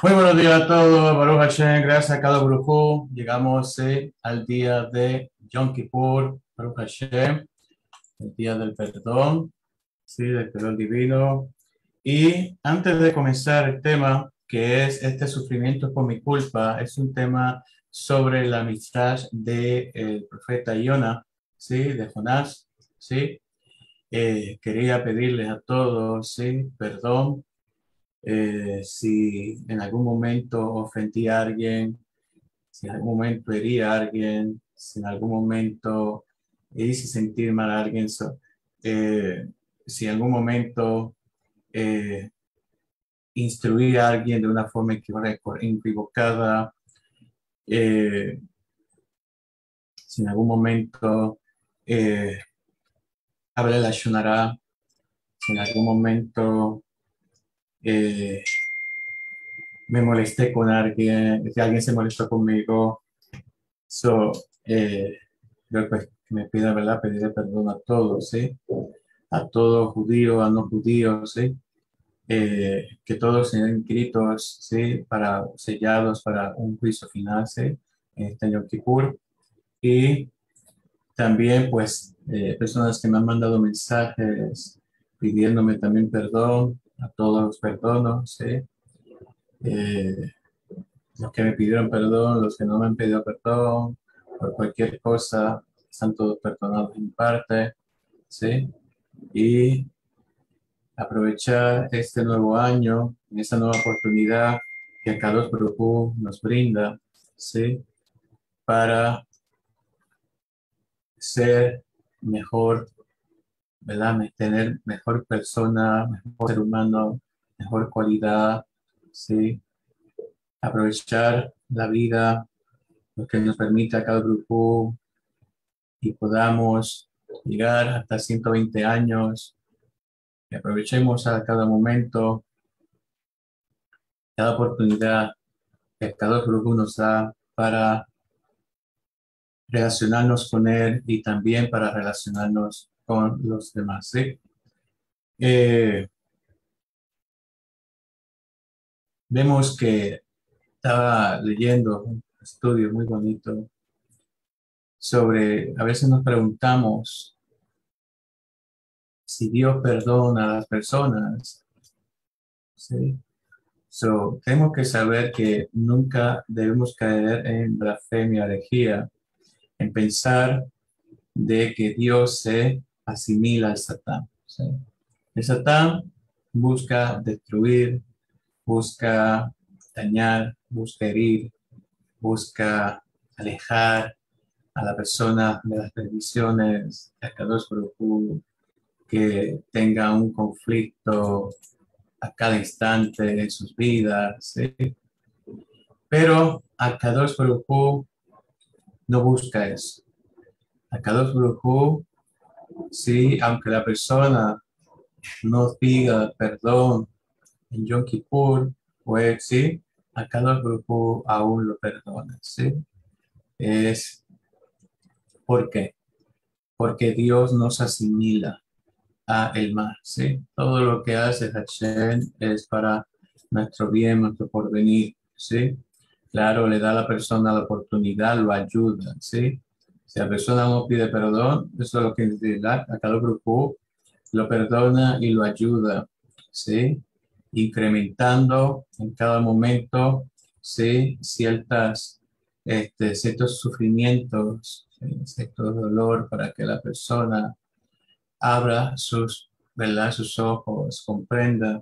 Muy buenos días a todos, Baruch Hashem, gracias a cada grupo. Llegamos al día de Yom Kippur, Baruch Hashem, el día del perdón, sí, del perdón divino. Y antes de comenzar el tema, que es este sufrimiento por mi culpa, es un tema sobre la amistad del profeta Yona, sí, de Jonás, sí. Quería pedirles a todos, sí, perdón si en algún momento ofendí a alguien, si en algún momento herí a alguien, si en algún momento hice sentir mal a alguien, eh, si en algún momento eh, instruí a alguien de una forma equivocada, eh, si en algún momento eh, hablé la Shonara, si en algún momento eh, me molesté con alguien, si alguien se molestó conmigo. So, eh, yo pues que me pida, ¿verdad? Pedirle perdón a todos, ¿sí? A todos judíos, a no judíos, ¿sí? Que todos sean inscritos, ¿sí? Para, sellados para un juicio final, ¿sí? En este Yom Kippur. Y también, pues, personas que me han mandado mensajes pidiéndome también perdón, a todos los perdono, ¿sí? Eh, los que me pidieron perdón, los que no me han pedido perdón, por cualquier cosa, están todos perdonados en parte, ¿sí? Y aprovechar este nuevo año, esta nueva oportunidad que Kadosh Baruj Hu nos brinda, ¿sí? Para ser mejor, ¿verdad? Tener mejor persona, mejor ser humano, mejor cualidad, ¿sí? Aprovechar la vida, lo que nos permite a cada grupo y podamos llegar hasta 120 años y aprovechemos a cada momento, cada oportunidad que cada grupo nos da para relacionarnos con él y también para relacionarnos con los demás, ¿sí? Eh, Vemos que estaba leyendo un estudio muy bonito sobre, a veces nos preguntamos si Dios perdona a las personas, ¿sí? So, tenemos que saber que nunca debemos caer en blasfemia, herejía, en pensar de que Dios se asimila al Satán, ¿sí? El Satán busca destruir, busca dañar, busca herir, busca alejar a la persona de las bendiciones de Akadosh Baruj Hu, que tenga un conflicto a cada instante en sus vidas, ¿sí? Pero Akadosh Baruj Hu no busca eso. Akadosh Baruj Hu, sí, aunque la persona no pida perdón en Yom Kippur, pues sí, Akadosh Baruj Hu aún lo perdona, ¿sí? Es ¿por qué? Porque Dios nos asimila a el mal, ¿sí? Todo lo que hace Hashem es para nuestro bien, nuestro porvenir, ¿sí? Claro, le da a la persona la oportunidad, lo ayuda, ¿sí? Si la persona no pide perdón, eso es lo que dice a cada grupo, lo perdona y lo ayuda, ¿sí? Incrementando en cada momento, ¿sí? Ciertos sufrimientos, ¿sí? Cierto dolor para que la persona abra ¿verdad? Sus ojos, comprenda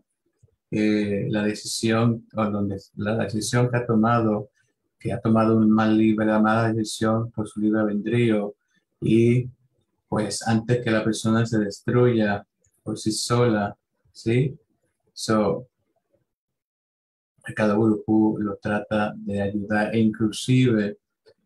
la decisión o donde la decisión que ha tomado un mal libre, la mala decisión por su libre albedrío y pues antes que la persona se destruya por sí sola, ¿sí? So, cada grupo lo trata de ayudar e inclusive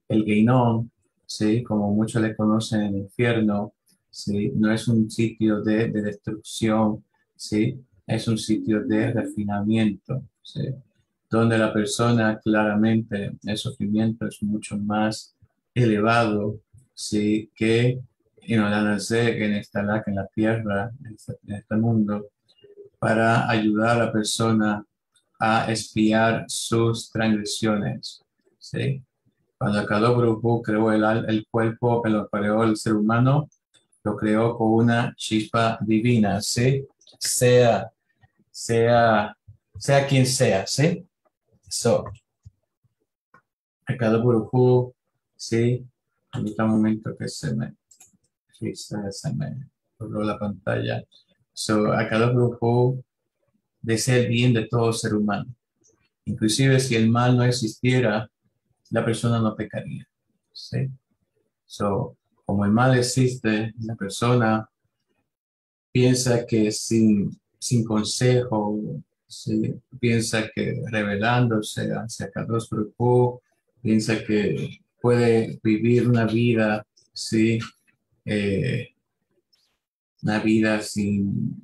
el Guinón, ¿sí? Como muchos le conocen en el infierno, ¿sí? No es un sitio de destrucción, ¿sí? Es un sitio de refinamiento, ¿sí? Donde la persona claramente, el sufrimiento es mucho más elevado, ¿sí? Que la nacer en la tierra, en este mundo, para ayudar a la persona a expiar sus transgresiones. ¿Sí? Cuando Akadosh Baruj Hu creó el cuerpo, lo creó el ser humano, lo creó con una chispa divina, ¿sí? Sea, sea quien sea, ¿sí? So, Akadosh Baruj Hu, ¿sí? Ahorita un momento que sí, se me borró la pantalla. So, Akadosh Baruj Hu desea el bien de todo ser humano. Inclusive si el mal no existiera, la persona no pecaría, ¿sí? So, como el mal existe, la persona piensa que sin consejo, ¿sí? Piensa que rebelándose hacia Kadosh Baruj Hu, piensa que puede vivir una vida, ¿sí? Eh, una vida sin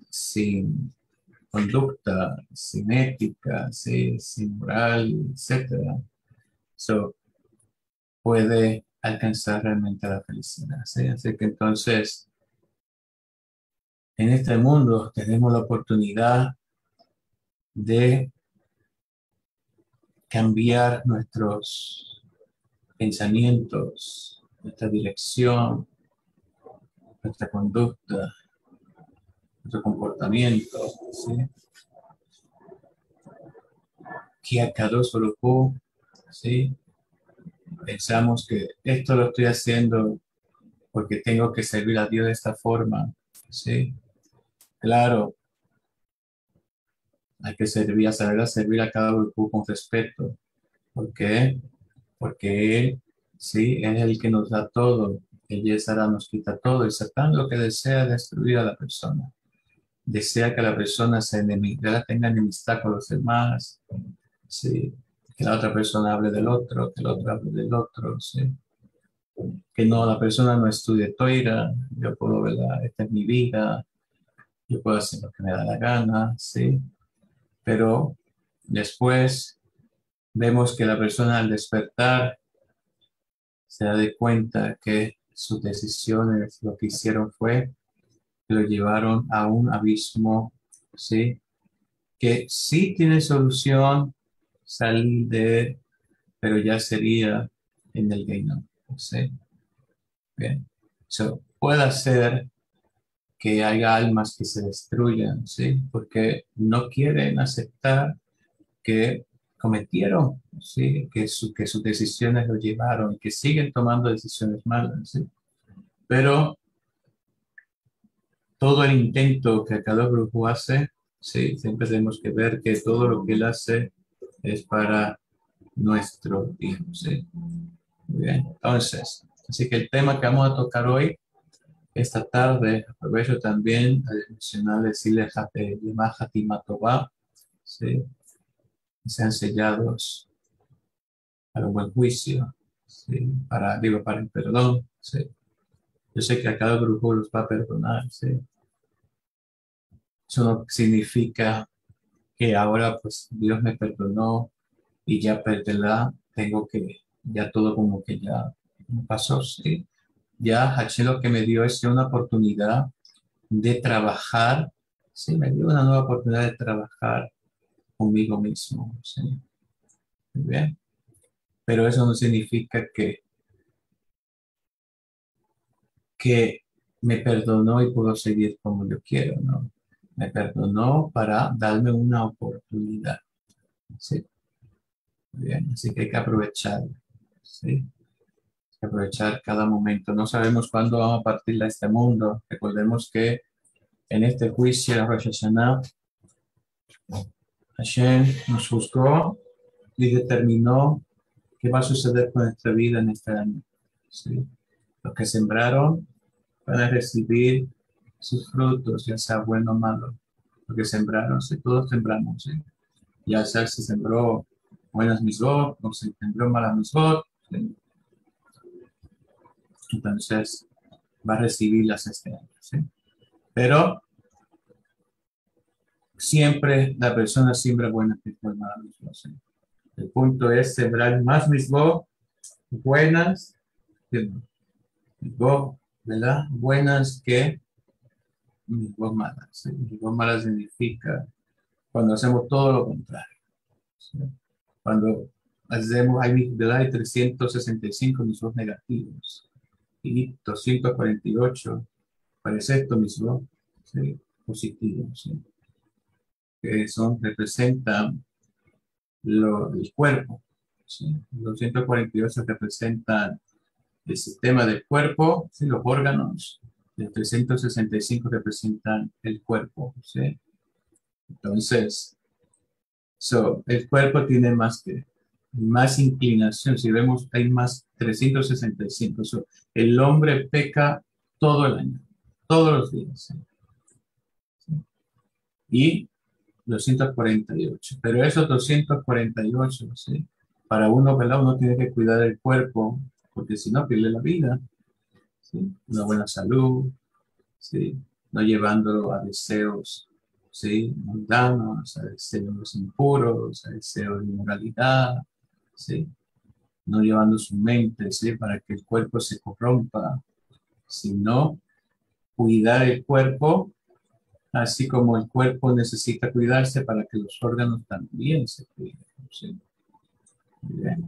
conducta, sin ética, ¿sí? Sin moral, etcétera. So, puede alcanzar realmente la felicidad, ¿sí? Así que entonces, en este mundo tenemos la oportunidad de cambiar nuestros pensamientos, nuestra dirección, nuestra conducta, nuestro comportamiento, ¿sí? Que a cada solo, ¿sí? Pensamos que esto lo estoy haciendo porque tengo que servir a Dios de esta forma, ¿sí? Claro, hay que saber a servir a cada grupo con respeto. ¿Por qué? Porque Él, sí, es el que nos da todo. Él y Sara nos quita todo. Y Satán lo que desea es destruir a la persona. Desea que la persona tenga enemistad con los demás, sí, que la otra persona hable del otro, que el otro hable del otro, sí, que no, la persona no estudie toira, yo puedo verla, esta es mi vida, yo puedo hacer lo que me da la gana, sí, pero después vemos que la persona al despertar se da de cuenta que sus decisiones lo que hicieron fue que lo llevaron a un abismo, sí, que sí tiene solución salir de él, pero ya sería en el Gehinnom, ¿sí? Bien. So, puede ser que haya almas que se destruyan, ¿sí? Porque no quieren aceptar que cometieron, ¿sí? Que sus decisiones lo llevaron, que siguen tomando decisiones malas, ¿sí? Pero todo el intento que cada grupo hace, ¿sí? Siempre tenemos que ver que todo lo que él hace es para nuestro bien, ¿sí? Muy bien, entonces, así que el tema que vamos a tocar hoy, esta tarde, aprovecho también a mencionar, decirles Yemah Tová, ¿sí? Que sean sellados para un buen juicio, ¿sí? Para el perdón, ¿sí? Yo sé que a cada grupo los va a perdonar, ¿sí? Eso no significa que ahora pues Dios me perdonó y ya perderá, tengo que, ya todo como que ya pasó, ¿sí? Ya Hashem lo que me dio es una oportunidad de trabajar, sí, me dio una nueva oportunidad de trabajar conmigo mismo, sí, muy bien. Pero eso no significa que me perdonó y puedo seguir como yo quiero, ¿no? Me perdonó para darme una oportunidad, sí, muy bien. Así que hay que aprovechar, sí, hay que aprovechar cada momento. No sabemos cuándo vamos a partir de este mundo. Recordemos que en este juicio de Rosh Hashanah, Hashem nos juzgó y determinó qué va a suceder con nuestra vida en este año. ¿Sí? Los que sembraron van a recibir sus frutos, ya sea bueno o malo. Los que sembraron, sí, todos sembramos, ¿sí? Ya sea se sembró buenas misbot o se sembró malas misbot, ¿sí? Entonces va a recibirlas este año, ¿sí? Pero siempre la persona siembra buenas misbot, malas misbot, ¿sí? El punto es sembrar más misbot buenas, misbot, ¿verdad? Buenas que misbot malas, ¿sí? Misbot malas significa cuando hacemos todo lo contrario. ¿sí? Cuando hacemos, hay 365 mismos negativos y 248 parece esto mismo, ¿sí? Positivos, ¿sí? Que representan el cuerpo, ¿sí? 248 representan el sistema del cuerpo, ¿sí? Los órganos, y 365 representan el cuerpo, ¿sí? Entonces, el cuerpo tiene más inclinación. Si vemos, hay más 365. El hombre peca todo el año, todos los días, ¿sí? Y 248. Pero esos 248, ¿sí? Para uno, ¿verdad? Uno tiene que cuidar el cuerpo, porque si no, pierde la vida, ¿sí? Una buena salud, ¿sí? No llevándolo a deseos, ¿sí? Mundanos, a deseos impuros, a deseos de inmoralidad, ¿sí? No llevando su mente, ¿sí? Para que el cuerpo se corrompa, sino cuidar el cuerpo, así como el cuerpo necesita cuidarse para que los órganos también se cuiden, ¿sí? Bien.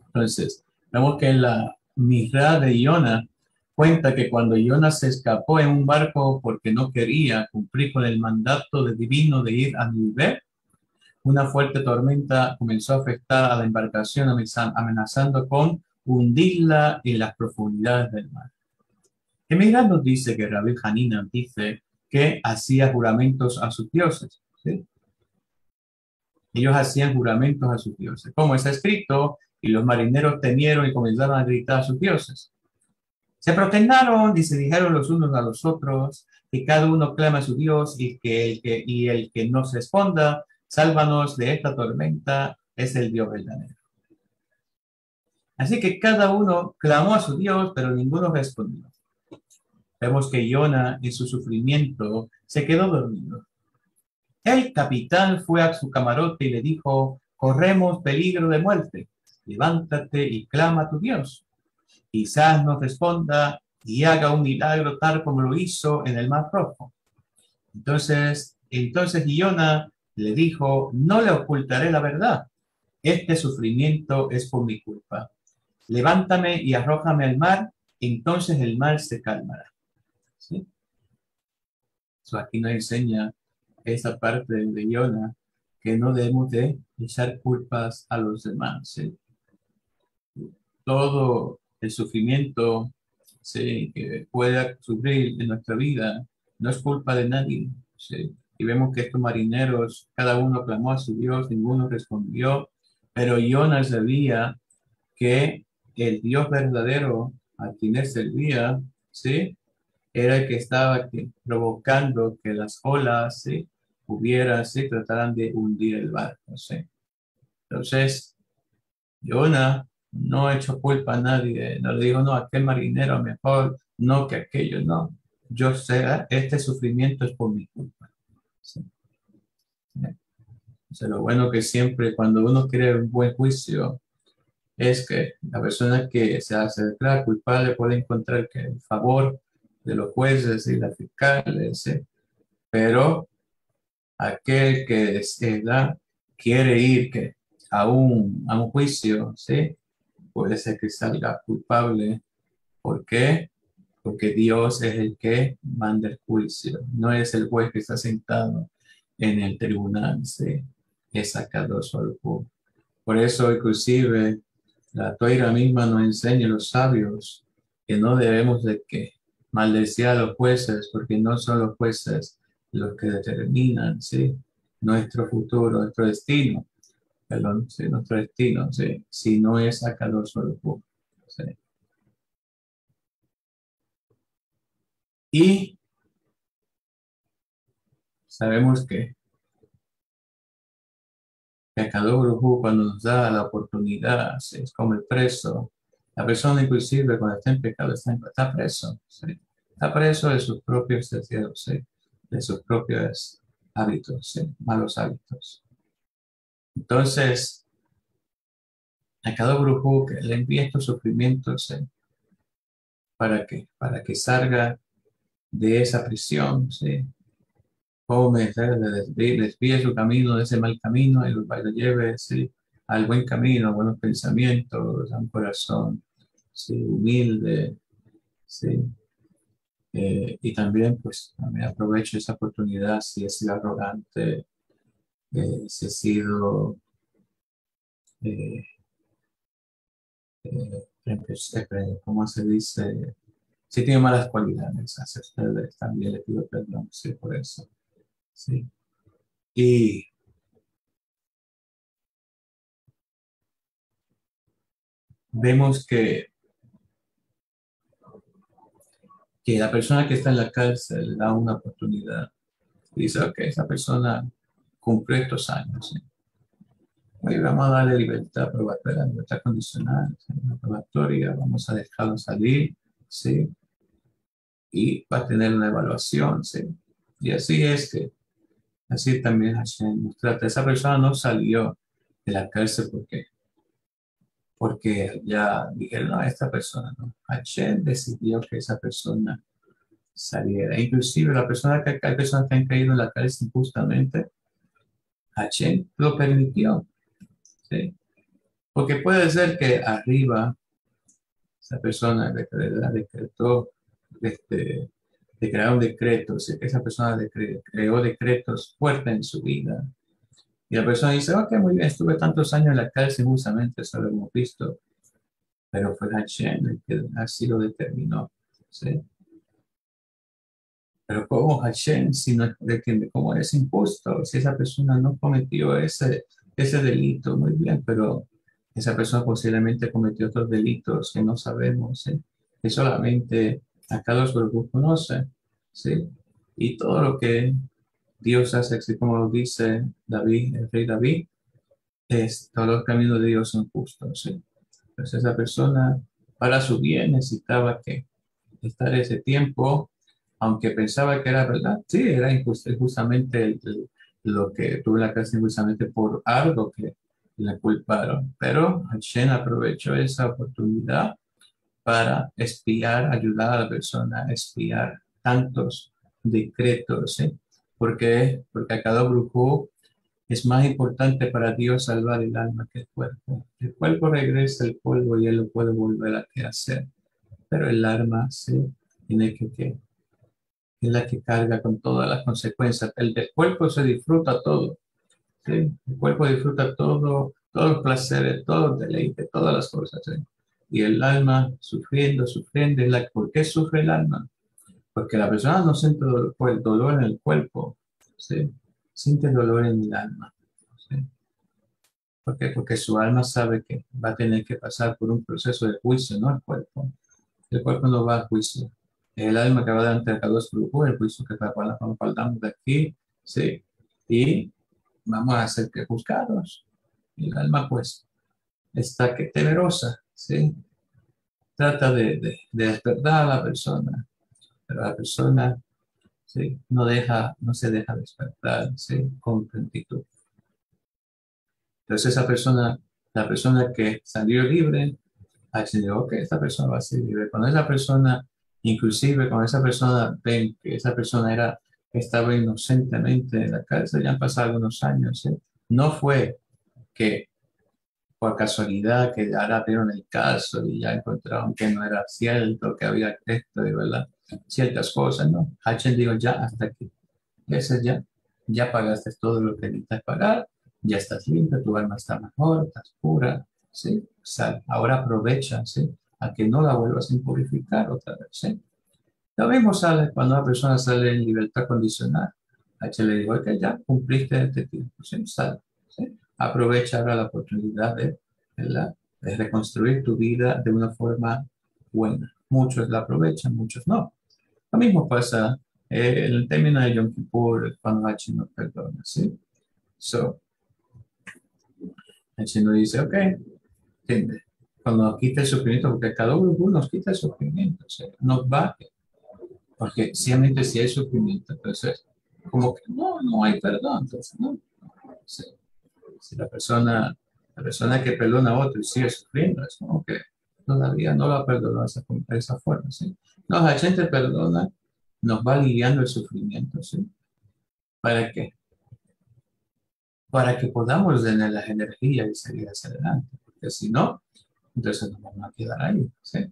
Entonces, vemos que la Mirá de Iona cuenta que cuando Iona se escapó en un barco porque no quería cumplir con el mandato divino de ir a Nínive, una fuerte tormenta comenzó a afectar a la embarcación, amenazando con hundirla en las profundidades del mar. Mirá nos dice que Rabbi Hanina dice que hacía juramentos a sus dioses, ¿sí? Ellos hacían juramentos a sus dioses, como está escrito, y los marineros temieron y comenzaron a gritar a sus dioses. Se prosternaron y se dijeron los unos a los otros, que cada uno clama a su Dios y el que nos responda, sálvanos de esta tormenta, es el Dios verdadero. Así que cada uno clamó a su Dios, pero ninguno respondió. Vemos que Jona, en su sufrimiento, se quedó dormido. El capitán fue a su camarote y le dijo, corremos peligro de muerte, levántate y clama a tu Dios. Quizás nos responda y haga un milagro tal como lo hizo en el Mar Rojo. Entonces Iona le dijo, no le ocultaré la verdad. Este sufrimiento es por mi culpa. Levántame y arrójame al mar, entonces el mar se calmará. ¿Sí? Aquí nos enseña esa parte de Iona, que no debemos de echar culpas a los demás. ¿Sí? Todo el sufrimiento, ¿sí? Que pueda sufrir en nuestra vida no es culpa de nadie. ¿Sí? Y vemos que estos marineros, cada uno clamó a su Dios, ninguno respondió, pero Jonas sabía que el Dios verdadero a quien él servía, ¿sí? Era el que estaba provocando que las olas, ¿sí? ¿Sí? Trataran de hundir el barco, ¿sí? Entonces, Jonah no echó culpa a nadie, no le dijo, no, aquel marinero mejor, no que aquello, no. Yo sé, este sufrimiento es por mi culpa. ¿Sí? O sea, lo bueno que siempre cuando uno quiere un buen juicio es que la persona que se hace declarar culpable puede encontrar que el favor de los jueces y las fiscales, ¿sí? Pero aquel que quiere ir a un juicio, ¿sí? Puede ser que salga culpable. ¿Por qué? Porque Dios es el que manda el juicio, no es el juez que está sentado en el tribunal, ¿sí? Es sacado solo. Por eso, inclusive, la Toira misma nos enseña a los sabios que no debemos de que maldecir a los jueces, porque no son los jueces los que determinan, ¿sí? Nuestro futuro, nuestro destino, perdón, ¿sí? Nuestro destino, ¿sí? Si no es sacado solo. ¿Sí? Y sabemos que cada Brujú cuando nos da la oportunidad, ¿sí? Es como el preso. La persona inclusive cuando está en pecado está preso, ¿sí? Está preso de sus propios deseos, ¿sí? De sus propios hábitos, ¿sí? Malos hábitos. Entonces, a cada Brujú que le envía estos sufrimientos, ¿sí? ¿Para qué? Para que salga de esa prisión, ¿sí? come, ¿sabes? Desvíe su camino de ese mal camino y lo lleve, sí, al buen camino, a buenos pensamientos, a un corazón, sí, humilde, sí. Y también, pues, también aprovecho esa oportunidad si he sido arrogante, si he sido, eh, ¿cómo se dice? Si tiene malas cualidades hacia ustedes, también le pido perdón, sí, por eso, sí. Y vemos que la persona que está en la cárcel le da una oportunidad. Dice, ok, esa persona cumplió estos años, ¿sí? Oye, vamos a darle libertad probatoria, libertad condicional, ¿sí? Una probatoria, vamos a dejarlo salir, ¿sí? Y va a tener una evaluación, ¿sí? Y así es que, así también Hashem nos trata. Esa persona no salió de la cárcel porque ya dijeron, no, esta persona no. Hashem decidió que esa persona saliera. Inclusive la persona que, hay personas que han caído en la cárcel injustamente, Hashem lo permitió, ¿sí? Porque puede ser que arriba esa persona decretó, este, declararon decretos, que esa persona creó decretos fuertes en su vida. Y la persona dice, ok, muy bien, estuve tantos años en la cárcel justamente, eso lo hemos visto, pero fue Hashem el que así lo determinó, ¿sí? Pero como Hashem, si no entiende cómo es injusto, si esa persona no cometió ese delito, muy bien, pero esa persona posiblemente cometió otros delitos que no sabemos, ¿sí? Que solamente acá los grupos conocen, ¿sí? Y todo lo que Dios hace, así como lo dice David, el rey David, es todos los caminos de Dios son justos, ¿sí? Entonces esa persona, para su bien, necesitaba que estar ese tiempo, aunque pensaba que era verdad, sí, era justamente lo que tuve la cárcel justamente por algo que le culparon. Pero Hashem aprovechó esa oportunidad para espiar, ayudar a la persona a espiar tantos decretos, ¿sí? Porque a cada brujo es más importante para Dios salvar el alma que el cuerpo. El cuerpo regresa al polvo y él lo puede volver a hacer, pero el alma sí tiene que es la que carga con todas las consecuencias. El del cuerpo se disfruta todo, ¿sí? El cuerpo disfruta todo, todos los placeres, todos los deleites, todas las cosas, ¿sí? Y el alma sufriendo, sufriendo. ¿Por qué sufre el alma? Porque la persona no siente el dolor en el cuerpo, ¿sí? Siente dolor en el alma, ¿sí? ¿Por qué? Porque su alma sabe que va a tener que pasar por un proceso de juicio, no el cuerpo. El cuerpo no va a juicio. El alma que va delante de Kadosh Baruj Hu, el juicio que cuando faltamos de aquí, ¿sí? Y vamos a ser que juzgados. Y el alma, pues, está que temerosa, ¿sí? Trata de despertar a la persona, pero la persona, ¿sí? No se deja despertar, ¿sí? Con plenitud. Entonces esa persona, la persona que salió libre, accedió, ok, esta persona va a ser libre. Cuando esa persona, inclusive cuando esa persona ven que esa persona estaba inocentemente en la cárcel, ya han pasado algunos años, ¿sí? No fue que por casualidad que ahora vieron el caso y ya encontraron que no era cierto, que había esto y verdad, ciertas cosas, ¿no? H digo, ya hasta aquí. Ese ya pagaste todo lo que necesitas pagar, ya estás limpio, tu alma está mejor, estás pura, ¿sí? O sea, ahora aprovecha, ¿sí? A que no la vuelvas a impurificar otra vez, ¿sí? Lo mismo sale cuando una persona sale en libertad condicional. H le digo, que ya cumpliste este tiempo, ¿sí? Sale, ¿sí? Aprovecha ahora la oportunidad ¿verdad? De reconstruir tu vida de una forma buena. Muchos la aprovechan, muchos no. Lo mismo pasa en el término de Yom Kippur cuando H nos perdona, ¿sí? So, H nos dice, ok, entiende. Cuando nos quita el sufrimiento, porque cada uno nos quita el sufrimiento, o sea, nos va, porque ciertamente si hay sufrimiento, entonces, como que no hay perdón, entonces, ¿no? Sí. Si la persona que perdona a otro y sigue sufriendo, es como que todavía no la perdonó de esa forma, ¿sí? No, la gente perdona, nos va aliviando el sufrimiento, ¿sí? ¿Para qué? Para que podamos tener las energías y seguir hacia adelante. Porque si no, entonces nos vamos a quedar ahí, ¿sí?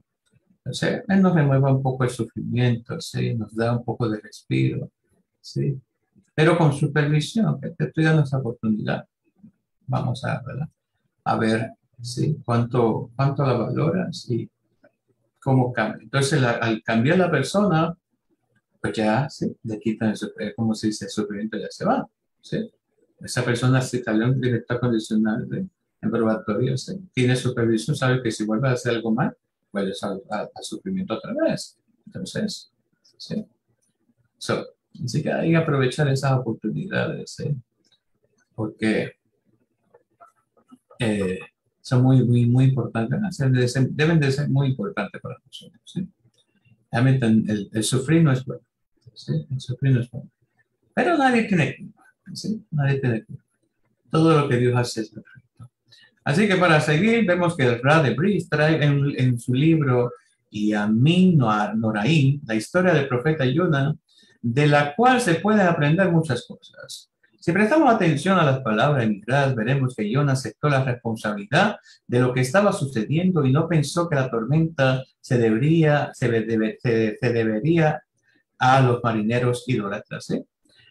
Entonces, Él nos remueva un poco el sufrimiento, ¿sí? Nos da un poco de respiro, ¿sí? Pero con supervisión, que te estoy dando esa oportunidad. Vamos a, ¿verdad? A ver, ¿sí? Cuánto la valoras y cómo cambia. Entonces, al cambiar la persona, pues ya, ¿sí? Le quitan el sufrimiento, como se dice, el sufrimiento ya se va, ¿sí? Esa persona se salió en libertad condicional en probatorio, ¿sí? Tiene supervisión, sabe que si vuelve a hacer algo mal, vuelve a sufrimiento otra vez. Entonces, ¿sí? So, así que hay que aprovechar esas oportunidades, ¿sí? Porque eh, son muy importantes, ¿no? Deben de ser muy importantes para nosotros, ¿sí? Realmente el sufrir no es bueno, ¿sí? El sufrir no es bueno. Pero nadie tiene culpa, ¿sí? Nadie tiene culpa. Todo lo que Dios hace es perfecto. Así que para seguir, vemos que el Ra de Brice trae en su libro Yamin Noraim, la historia del profeta Jonah, de la cual se pueden aprender muchas cosas. Si prestamos atención a las palabras en Midrash, veremos que Jonah aceptó la responsabilidad de lo que estaba sucediendo y no pensó que la tormenta se debería a los marineros idólatras, ¿eh?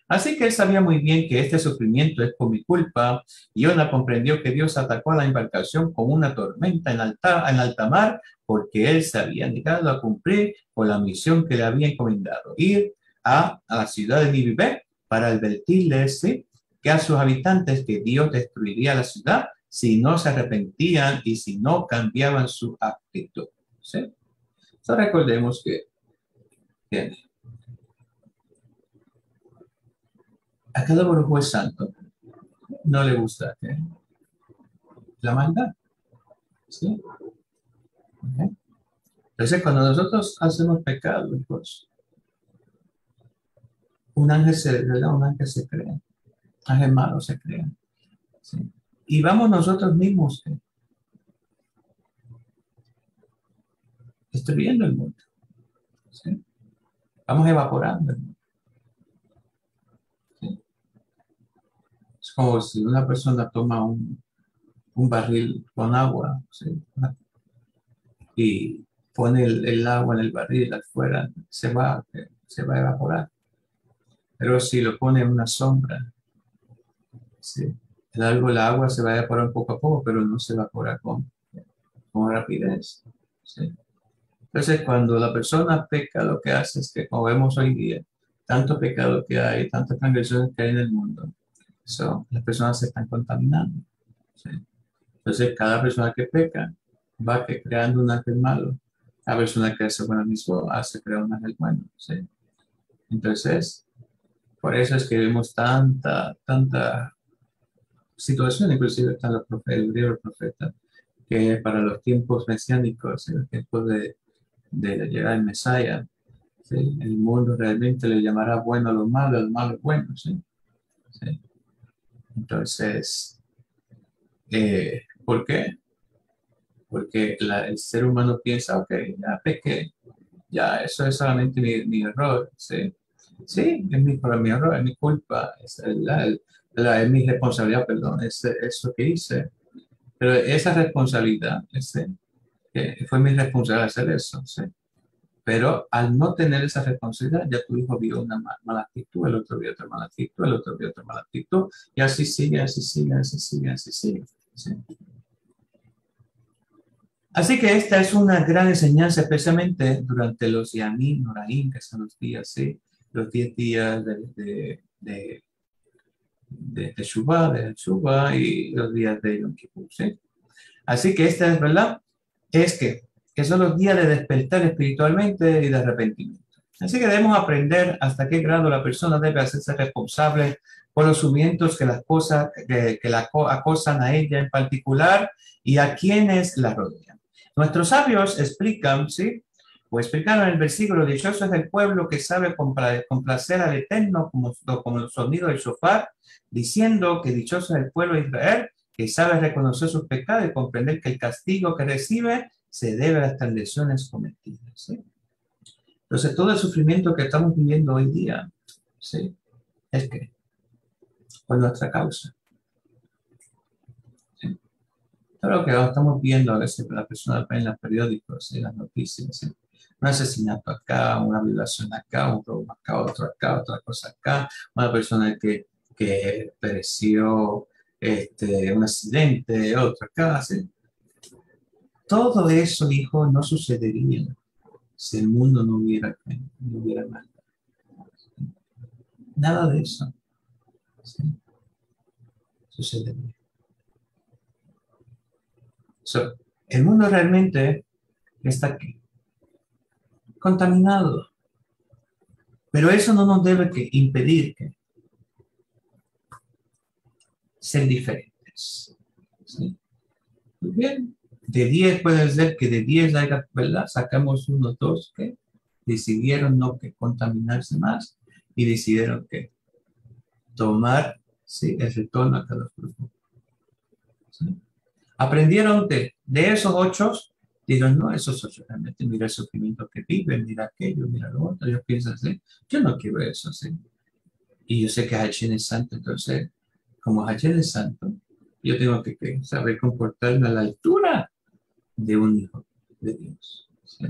Así que él sabía muy bien que este sufrimiento es por mi culpa, y Yona comprendió que Dios atacó a la embarcación con una tormenta en alta mar porque él se había negado a cumplir con la misión que le había encomendado, ir a la ciudad de Nínive para advertirles, ¿sí?, que a sus habitantes que Dios destruiría la ciudad si no se arrepentían y si no cambiaban su actitud, ¿sí? Entonces recordemos que a cada brujo es santo, no le gusta la maldad, ¿sí? ¿Okay? Entonces, cuando nosotros hacemos pecado, pues, un ángel se crea, ángel malo se crea, ¿sí? Y vamos nosotros mismos destruyendo el mundo, ¿sí? Vamos evaporando el mundo, ¿sí? Es como si una persona toma un barril con agua, ¿sí?, y pone el agua en el barril afuera, se va a evaporar. Pero si lo pone en una sombra, ¿sí?, el agua se va a evaporar poco a poco, pero no se evapora con rapidez, ¿sí? Entonces, cuando la persona peca, lo que hace es que, como vemos hoy día, tanto pecado que hay, tantas transgresiones que hay en el mundo, las personas se están contaminando, ¿sí? Entonces, cada persona que peca va creando un ángel malo. Cada persona que hace buena mismo hace crear un ángel bueno, ¿sí? Entonces, por eso es que vemos tanta situación, inclusive está el libro del profeta, que para los tiempos mesiánicos, en el tiempo de la llegada del Mesías, ¿sí?, el mundo realmente le llamará bueno a lo malo bueno, ¿sí? ¿Sí? Entonces, ¿por qué? Porque el ser humano piensa, ok, ya pequé, ya eso es solamente mi error, ¿sí? Sí, mi error, es mi culpa, es mi responsabilidad, perdón, es eso que hice. Pero esa responsabilidad, que fue mi responsabilidad hacer eso, ¿sí? Pero al no tener esa responsabilidad, ya tu hijo vio una mala actitud, el otro vio otra mala actitud, el otro vio otra mala actitud, y así sigue, así sigue, así sigue, así sigue, ¿sí? Así que esta es una gran enseñanza, especialmente durante los Yamim Noraim, que son los días, ¿sí?, los 10 días de Teshuvah y los días de Yom Kippur, ¿sí? Así que esta es verdad, es que son los días de despertar espiritualmente y de arrepentimiento. Así que debemos aprender hasta qué grado la persona debe hacerse responsable por los sufrimientos que las cosas que la acosan a ella en particular y a quienes la rodean. Nuestros sabios explican, ¿sí?, o explicaron en el versículo: dichoso es el pueblo que sabe complacer al Eterno como el sonido del shofar, diciendo que dichoso es el pueblo de Israel que sabe reconocer sus pecados y comprender que el castigo que recibe se debe a las transgresiones cometidas, ¿sí? Entonces, todo el sufrimiento que estamos viviendo hoy día, ¿sí?, ¿es qué? por nuestra causa. ¿Sí? Todo lo que estamos viendo a veces la persona ve en los periódicos, en las noticias, ¿sí? Un asesinato acá, una violación acá, un robo acá, otra cosa acá, una persona que pereció, un accidente, otra acá, ¿sí? Todo eso, hijo, no sucedería si el mundo no hubiera mal. Nada de eso, ¿sí? Sucedería. So, el mundo realmente está aquí, contaminado, pero eso no nos debe impedir ser diferentes, ¿sí? Muy bien. De 10 puede ser que de 10 haya, ¿verdad? Sacamos unos 2 que decidieron no que contaminarse más y decidieron que tomar, ¿sí? El retorno a cada grupo, ¿sí? Aprendieron de esos 8, dijeron, no, esos 8 realmente, mira el sufrimiento que viven, mira aquello, mira lo otro, ellos piensan así, yo no quiero eso, ¿sí? Y yo sé que Hachén es santo, entonces, como Hachén es santo, yo tengo que saber comportarme a la altura de un hijo de Dios, ¿sí?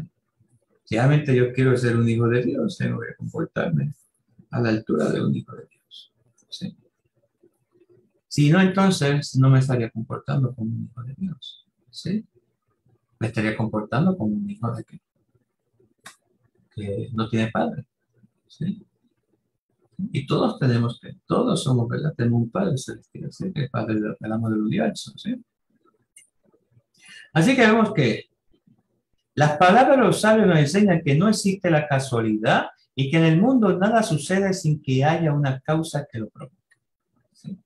Si realmente yo quiero ser un hijo de Dios, tengo que comportarme a la altura de un hijo de Dios, ¿sí? Si no, entonces no me estaría comportando como un hijo de Dios, ¿sí? Me estaría comportando como un hijo de que no tiene padre, ¿sí? Y todos somos, ¿verdad? Tenemos un padre celestial, ¿sí? Que es padre del amo del universo, ¿sí? Así que vemos que las palabras de los sabios nos enseñan que no existe la casualidad y que en el mundo nada sucede sin que haya una causa que lo provoque, ¿sí?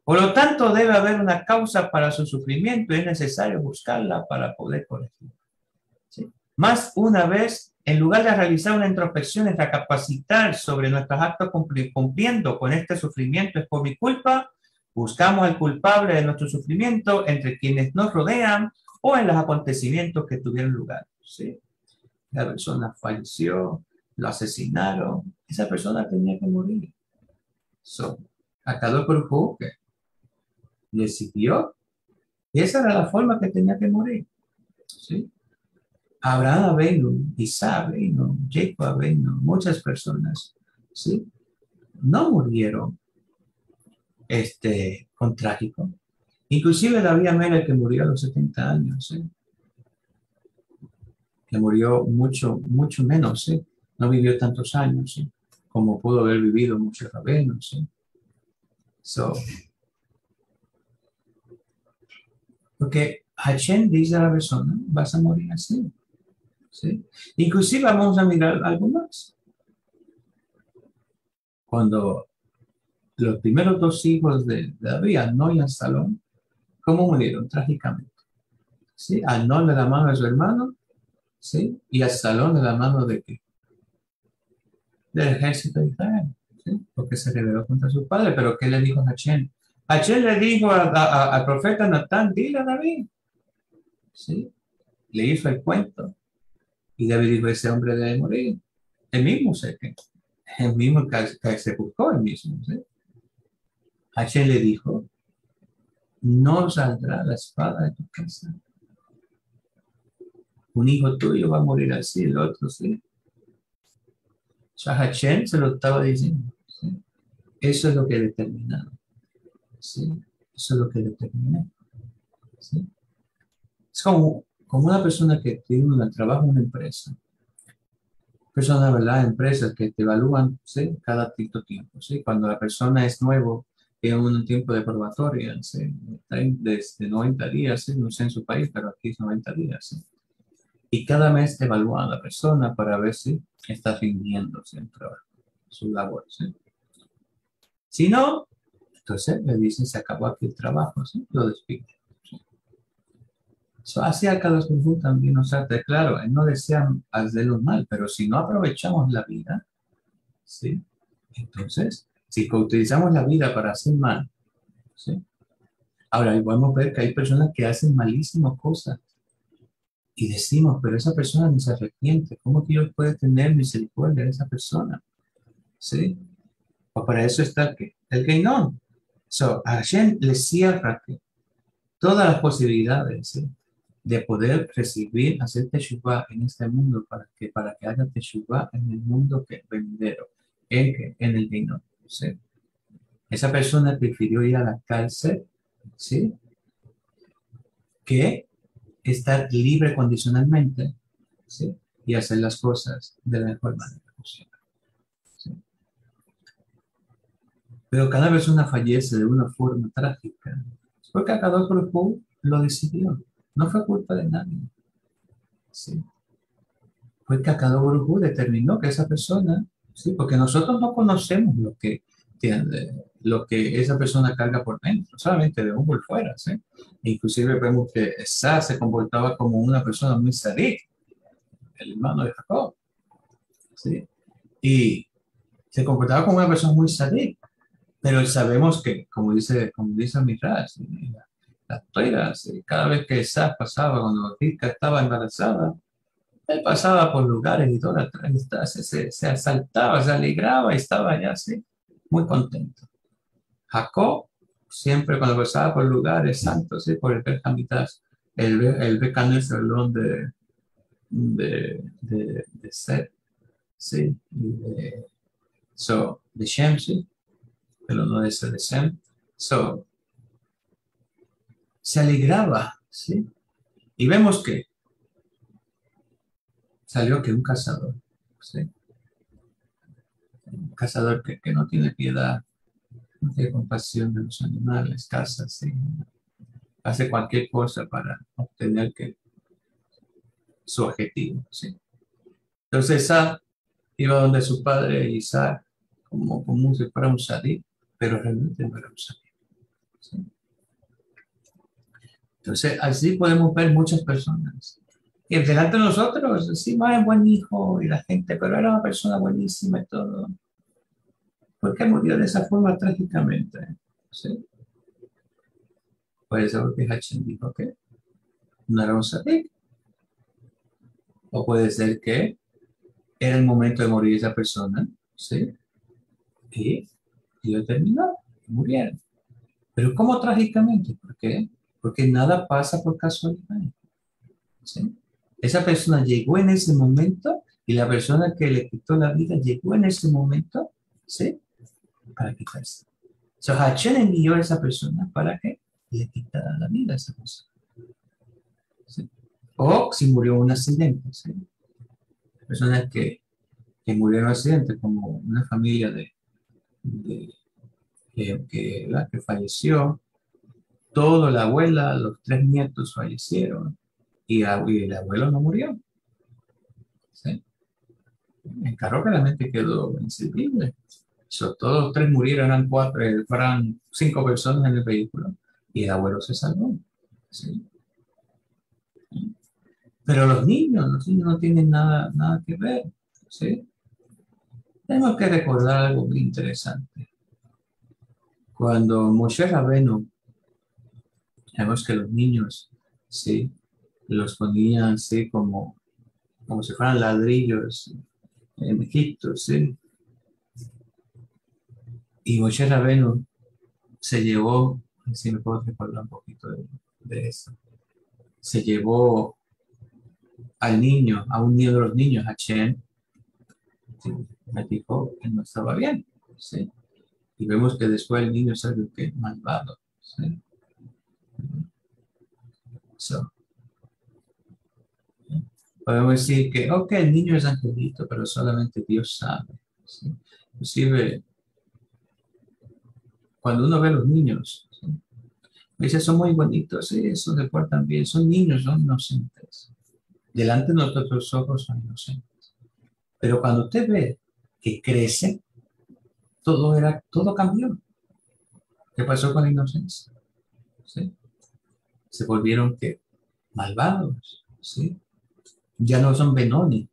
Por lo tanto, debe haber una causa para su sufrimiento y es necesario buscarla para poder corregirla, ¿sí? Más una vez, en lugar de realizar una introspección y recapacitar sobre nuestros actos cumpliendo con este sufrimiento es por mi culpa, buscamos al culpable de nuestro sufrimiento entre quienes nos rodean o en los acontecimientos que tuvieron lugar, ¿sí? La persona falleció, lo asesinaron, esa persona tenía que morir. So, Akadosh Baruj Hu que decidió que esa era la forma que tenía que morir, ¿sí? Abraham Avinu, Isaac Avinu, Jacob Avinu, muchas personas, ¿sí? No murieron con trágico. Inclusive David Amélez que murió a los 70 años, ¿sí? Que murió mucho menos, ¿sí? No vivió tantos años, ¿sí? Como pudo haber vivido muchos rabinos, ¿sí? So, porque Hashem dice a la persona, vas a morir así, ¿sí? Inclusive vamos a mirar algo más. Cuando los primeros 2 hijos de David, Amnón y Absalón, ¿cómo murieron? Trágicamente, ¿sí? Amnón de la mano de su hermano, ¿sí? Y Absalón de la mano del ejército de Israel, ¿sí? Porque se rebeló contra su padre. Pero ¿qué le dijo Hashem? Hashem le dijo al profeta Natán, dile a David, ¿sí? Le hizo el cuento. Y David dijo, ese hombre debe morir. El mismo que se buscó el mismo, ¿sí? Hashem le dijo, no saldrá la espada de tu casa. Un hijo tuyo va a morir así, el otro sí. O sea, Hashem se lo estaba diciendo, ¿sí? Eso es lo que determinado, ¿sí? Eso es lo que determina, ¿sí? Es como una persona que tiene un trabajo en una empresa. Personas, ¿verdad? Empresas que te evalúan, ¿sí? Cada cierto tiempo, ¿sí? Cuando la persona es nuevo, tiene un tiempo de probatoria, ¿sí? Desde 90 días, ¿sí? No sé en su país, pero aquí es 90 días, ¿sí? Y cada mes te evalúan a la persona para ver si está rindiéndose en trabajo, su labor, ¿sí? Si no, entonces le dicen, se acabó aquí el trabajo, ¿sí? Lo despiden. So, así a cada uno también, o sea, claro, él no desea hacerlo mal, pero si no aprovechamos la vida, ¿sí? Entonces, si utilizamos la vida para hacer mal, ¿sí? Ahora, y podemos ver que hay personas que hacen malísimas cosas y decimos, pero esa persona ni se arrepiente, ¿cómo que Dios puede tener misericordia de esa persona? ¿Sí? Pues para eso está que el Geinón. So, Hashem le cierra todas las posibilidades, ¿sí? De poder recibir, hacer Teshuvah en este mundo para que haga Teshuvah en el mundo que venidero, en el Geinón, ¿sí? Esa persona prefirió ir a la cárcel, ¿sí? Que estar libre condicionalmente, ¿sí? Y hacer las cosas de la mejor manera posible, ¿sí? Pero cada persona fallece de una forma trágica, porque cada cuerpo lo decidió. No fue culpa de nadie, ¿sí? Fue que cada grupo determinó que esa persona, ¿sí? Porque nosotros no conocemos lo que esa persona carga por dentro, solamente de un por fuera, ¿sí? Inclusive vemos que Esá se comportaba como una persona muy sádica, el hermano de Jacob, ¿sí? Y se comportaba como una persona muy sádica, pero sabemos que, como dice Midrash, las toiras, cada vez que Esá pasaba, cuando Rivka estaba embarazada, él pasaba por lugares y toda se asaltaba, se alegraba y estaba ya así, muy contento. Jacob, siempre cuando pasaba por lugares santos, ¿sí? Por el Berjamitas, el Becan el salón de Seth, ¿sí? De Shem, ¿sí? Pero no de ser de Shem. So, se alegraba, ¿sí? Y vemos que salió que un cazador, ¿sí? Un cazador que no tiene piedad, no tiene compasión de los animales, caza, ¿sí? Hace cualquier cosa para obtener su objetivo, ¿sí? Entonces Isaac iba donde su padre Isaac como si fuera un sadí, pero realmente no era un sadí, ¿sí? Entonces así podemos ver muchas personas. Y delante de nosotros decimos, es buen hijo y la gente, pero era una persona buenísima y todo. ¿Por qué murió de esa forma trágicamente? ¿Sí? Puede ser porque Hachem dijo que no era un sadí, o puede ser que era el momento de morir esa persona, ¿sí? Y Dios terminó, murieron. Pero ¿cómo trágicamente? ¿Por qué? Porque nada pasa por casualidad, ¿sí? Esa persona llegó en ese momento y la persona que le quitó la vida llegó en ese momento, ¿sí? Para quitarse. So, Hashem envió a esa persona para que le quitara la vida a esa persona, ¿sí? O si murió en un accidente, ¿sí? Personas que murieron en un accidente, como una familia de que falleció, toda la abuela, los tres nietos fallecieron y el abuelo no murió, ¿sí? El carro realmente quedó inservible. So, todos los tres murieron, eran cuatro, fueron cinco personas en el vehículo y el abuelo se salvó, ¿sí? Pero los niños no tienen nada que ver, ¿sí? Tenemos que recordar algo muy interesante. Cuando Moshe Rabbeinu, vemos que los niños, ¿sí? Los ponían así como si fueran ladrillos en Egipto, ¿sí? Y Moshe Rabbeinu se llevó, si me puedo recordar un poquito de eso, se llevó al niño, a un niño de los niños, a Chen, ¿sí? Me dijo que no estaba bien, ¿sí? Y vemos que después el niño salió que malvado, ¿sí? So, podemos decir que, ok, el niño es angelito, pero solamente Dios sabe, ¿sí? Inclusive, cuando uno ve a los niños, ¿sí? Dice, son muy bonitos, sí, eso se portan bien, son niños, son inocentes. Delante de nuestros ojos son inocentes. Pero cuando usted ve que crecen, todo cambió. ¿Qué pasó con la inocencia? ¿Sí? Se volvieron ¿qué? Malvados, ¿sí? Ya no son Benoni,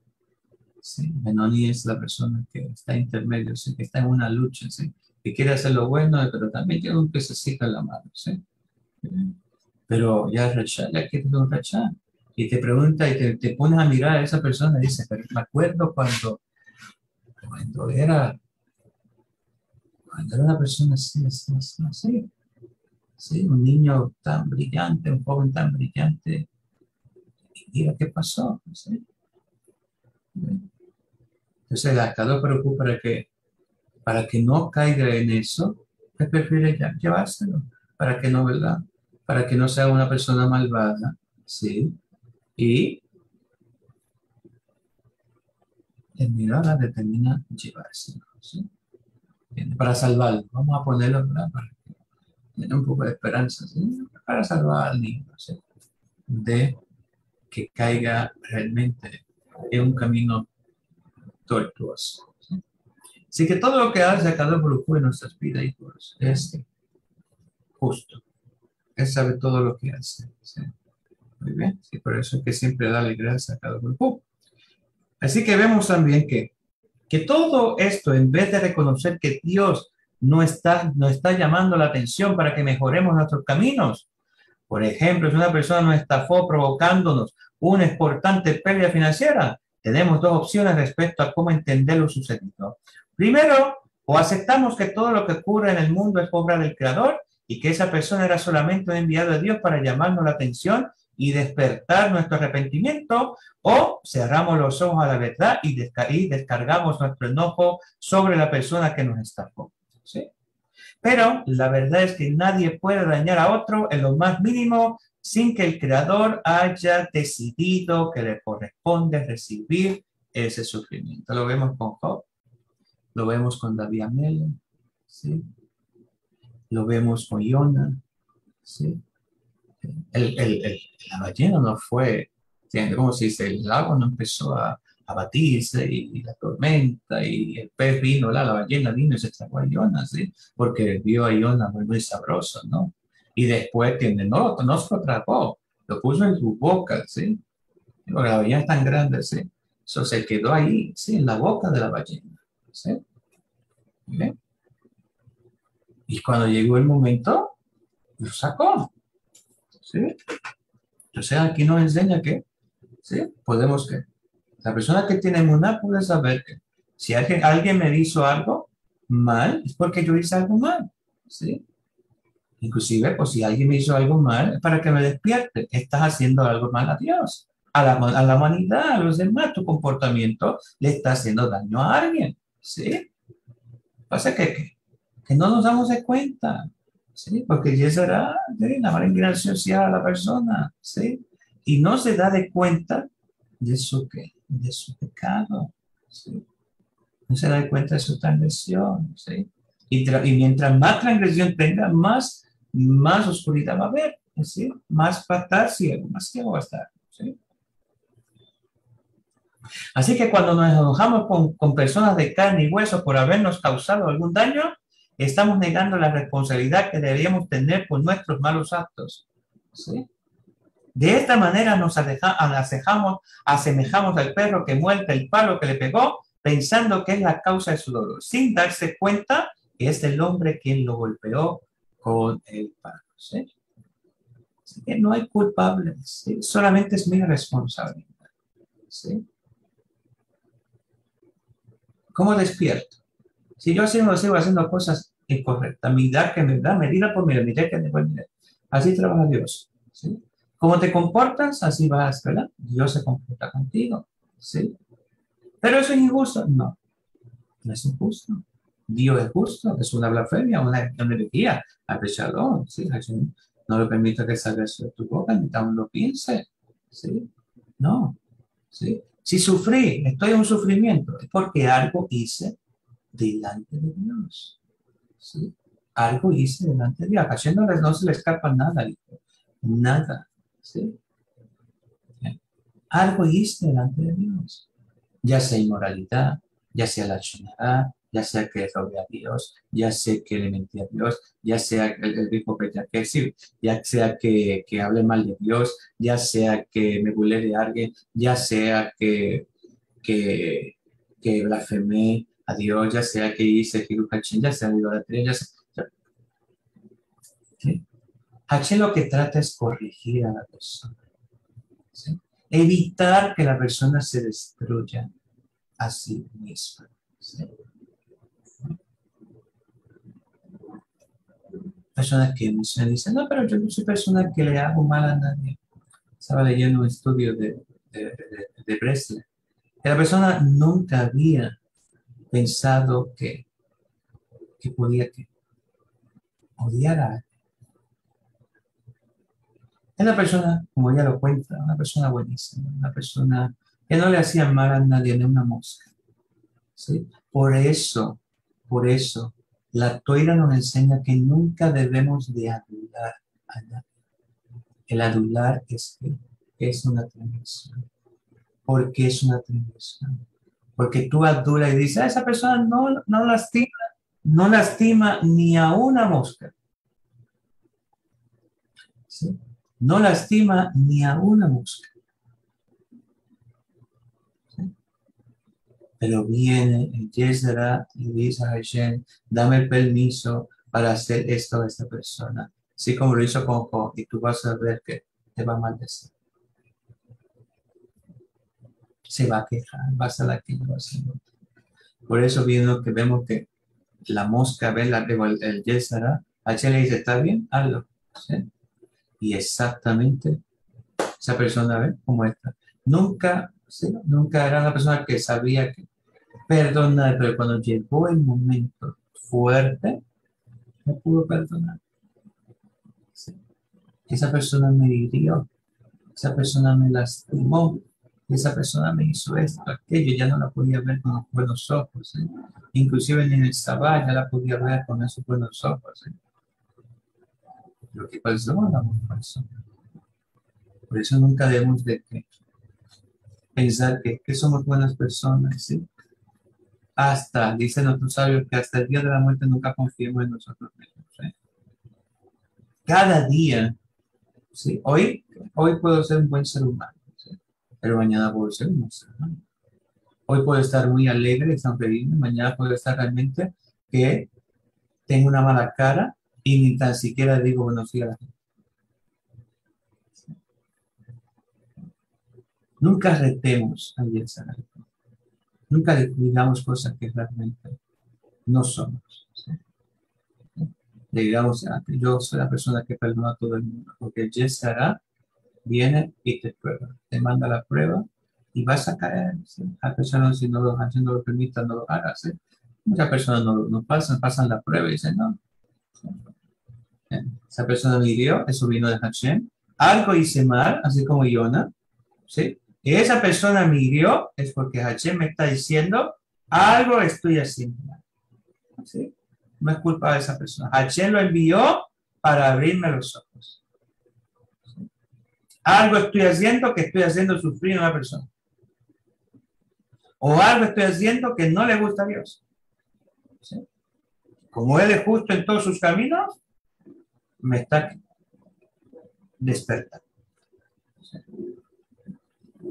¿sí? Benoni es la persona que está intermedio, ¿sí? Que está en una lucha, ¿sí? Que quiere hacer lo bueno, pero también tiene un pececito en la mano, ¿sí? Pero ya Rachá, ya que un Rachá, y te pregunta y te pones a mirar a esa persona y dice, pero me acuerdo cuando Cuando era una persona así, así, así, así, ¿sí? Un niño tan brillante, un joven tan brillante, y mira qué pasó, ¿sí? Entonces el atado preocupa para que no caiga en eso, él prefiere llevárselo, para que no, ¿verdad? Para que no sea una persona malvada, ¿sí? Y el mirada determina llevárselo, ¿sí? Para salvarlo, vamos a ponerlo, ¿verdad? Para tener un poco de esperanza, ¿sí? Para salvar al niño, ¿sí? De que caiga realmente en un camino tortuoso, ¿sí? Así que todo lo que hace cada uno en nuestras vidas, hijos, es justo. Él sabe todo lo que hace, ¿sí? Muy bien, y por eso es que siempre dale gracias a cada grupo. Así que vemos también que todo esto, en vez de reconocer que Dios no está llamando la atención para que mejoremos nuestros caminos, por ejemplo, si una persona nos estafó provocándonos una importante pérdida financiera, tenemos dos opciones respecto a cómo entender lo sucedido. Primero, o aceptamos que todo lo que ocurre en el mundo es obra del Creador y que esa persona era solamente un enviado de Dios para llamarnos la atención y despertar nuestro arrepentimiento, o cerramos los ojos a la verdad y descargamos nuestro enojo sobre la persona que nos estafó. ¿Sí? Pero la verdad es que nadie puede dañar a otro en lo más mínimo sin que el creador haya decidido que le corresponde recibir ese sufrimiento. Lo vemos con Job, lo vemos con David Amel, ¿sí? Lo vemos con Iona, ¿sí? La ballena no fue, ¿cómo se dice? El lago no empezó a batirse y la tormenta y el pez vino, la ballena vino y se tragó a Iona, ¿sí? Porque vio a Iona muy, muy sabroso, ¿no? Y después tiene, no se lo tragó, lo puso en su boca, ¿sí? Porque la ballena es tan grande, ¿sí? Eso se quedó ahí, ¿sí? En la boca de la ballena, ¿sí? ¿Bien? Y cuando llegó el momento, lo sacó, ¿sí? Entonces aquí nos enseña que, ¿sí? Podemos que la persona que tiene emuná puede saber que si alguien me hizo algo mal, es porque yo hice algo mal, ¿sí? Inclusive, pues si alguien me hizo algo mal, es para que me despierte. Estás haciendo algo mal a Dios, a la humanidad, a los demás. Tu comportamiento le está haciendo daño a alguien, ¿sí? Pasa que no nos damos de cuenta, ¿sí? Porque ya será de la mala inclinación social a la persona, ¿sí? Y no se da de cuenta de su, ¿qué? De su pecado, ¿sí? No se da cuenta de su transgresión, ¿sí? Y mientras más transgresión tenga, más oscuridad va a haber, ¿sí? Más va a estar ciego, más ciego va a estar, ¿sí? Así que cuando nos enojamos con personas de carne y hueso por habernos causado algún daño, estamos negando la responsabilidad que deberíamos tener por nuestros malos actos, ¿sí? De esta manera asemejamos al perro que muerde el palo que le pegó, pensando que es la causa de su dolor, sin darse cuenta que es el hombre quien lo golpeó con el palo, ¿sí? Así que no hay culpables, ¿sí? Solamente es mi responsabilidad, ¿sí? ¿Cómo despierto? Si yo sigo haciendo cosas incorrectas, que me da medida por medida que después medida. Así trabaja Dios, ¿sí? Cómo te comportas, así vas, ¿verdad? Dios se comporta contigo, ¿sí? Pero eso es injusto. No, no es injusto. Dios es justo, es una blasfemia, una herejía. A Shalom, ¿sí? Hashem no le permite que salga de tu boca, ni aún lo piense, ¿sí? No, ¿sí? Si sufrí, estoy en un sufrimiento, es porque algo hice delante de Dios, ¿sí? Algo hice delante de Dios. A Hashem no se le escapa nada, hijo. Nada, ¿sí? Algo hice delante de Dios, ya sea inmoralidad, ya sea la shonará, ya sea que robe a Dios, ya sea que le mentí a Dios, ya sea el dijo que sí, ya sea que hable mal de Dios, ya sea que me burle de alguien, ya sea que, que blasfemé a Dios, ya sea que hice Hiruhachín, ya sea idolatría, ya sea. ¿Sí? Hachín lo que trata es corregir a la persona, ¿sí? Evitar que la persona se destruya a sí misma, ¿sí? Personas que emocionan y dicen, no, pero yo no soy persona que le hago mal a nadie. Estaba leyendo un estudio de Bresler. Que la persona nunca había pensado que podía que odiar a alguien. Es una persona, como ella lo cuenta, una persona buenísima, una persona que no le hacía mal a nadie, ni una mosca. ¿Sí? Por eso, la toira nos enseña que nunca debemos de adular a nadie. El adular es una transgresión. ¿Por qué es una transgresión? Porque tú adulas y dices, esa persona no lastima ni a una mosca. ¿Sí? No lastima ni a una mosca. ¿Sí? Pero viene el Yezera y dice a Hashem, dame el permiso para hacer esto a esta persona. Así como lo hizo con Job, y tú vas a ver que te va a maldecir. Se va a quejar, va a ser la que va haciendo. Por eso viendo que vemos que la mosca ve el Yezera, Hashem le dice, está bien, hazlo. ¿Sí? Y exactamente esa persona ve como esta. Nunca, ¿sí? Nunca era una persona que sabía que perdonar, pero cuando llegó el momento fuerte, no pudo perdonar. ¿Sí? Esa persona me hirió, esa persona me lastimó, esa persona me hizo esto, aquello, ya no la podía ver con los buenos ojos. ¿Sí? Inclusive en el Sabbat ya la podía ver con esos buenos ojos. ¿Sí? Lo que pasó, la pasó. Por eso nunca debemos de pensar que somos buenas personas. ¿Sí? Hasta, dicen otros sabios, que hasta el día de la muerte nunca confiemos en nosotros mismos. ¿Sí? Cada día, ¿sí? Hoy puedo ser un buen ser humano, ¿sí? Pero mañana puedo ser un mal ser humano. Hoy puedo estar muy alegre, sonriendo, mañana puedo estar realmente que tengo una mala cara y ni tan siquiera digo buenos días a la gente. Nunca retemos a Dios, nunca digamos cosas que realmente no somos. ¿Sí? Le digamos, yo soy la persona que perdona a todo el mundo, porque Jess hará, viene y te prueba, te manda la prueba y vas a caer. ¿Sí? Hay personas, si no lo permitan, no lo hagas. ¿Sí? Muchas personas no pasan la prueba y dicen, no, esa persona me hirió, eso vino de Hashem. Algo hice mal, así como Yona, ¿sí? Y esa persona me hirió es porque Hashem me está diciendo, algo estoy haciendo mal. ¿Sí? No es culpa de esa persona. Hashem lo envió para abrirme los ojos. ¿Sí? Algo estoy haciendo que estoy haciendo sufrir a una persona. O algo estoy haciendo que no le gusta a Dios. ¿Sí? Como Él es justo en todos sus caminos, me está despertando. ¿Sí?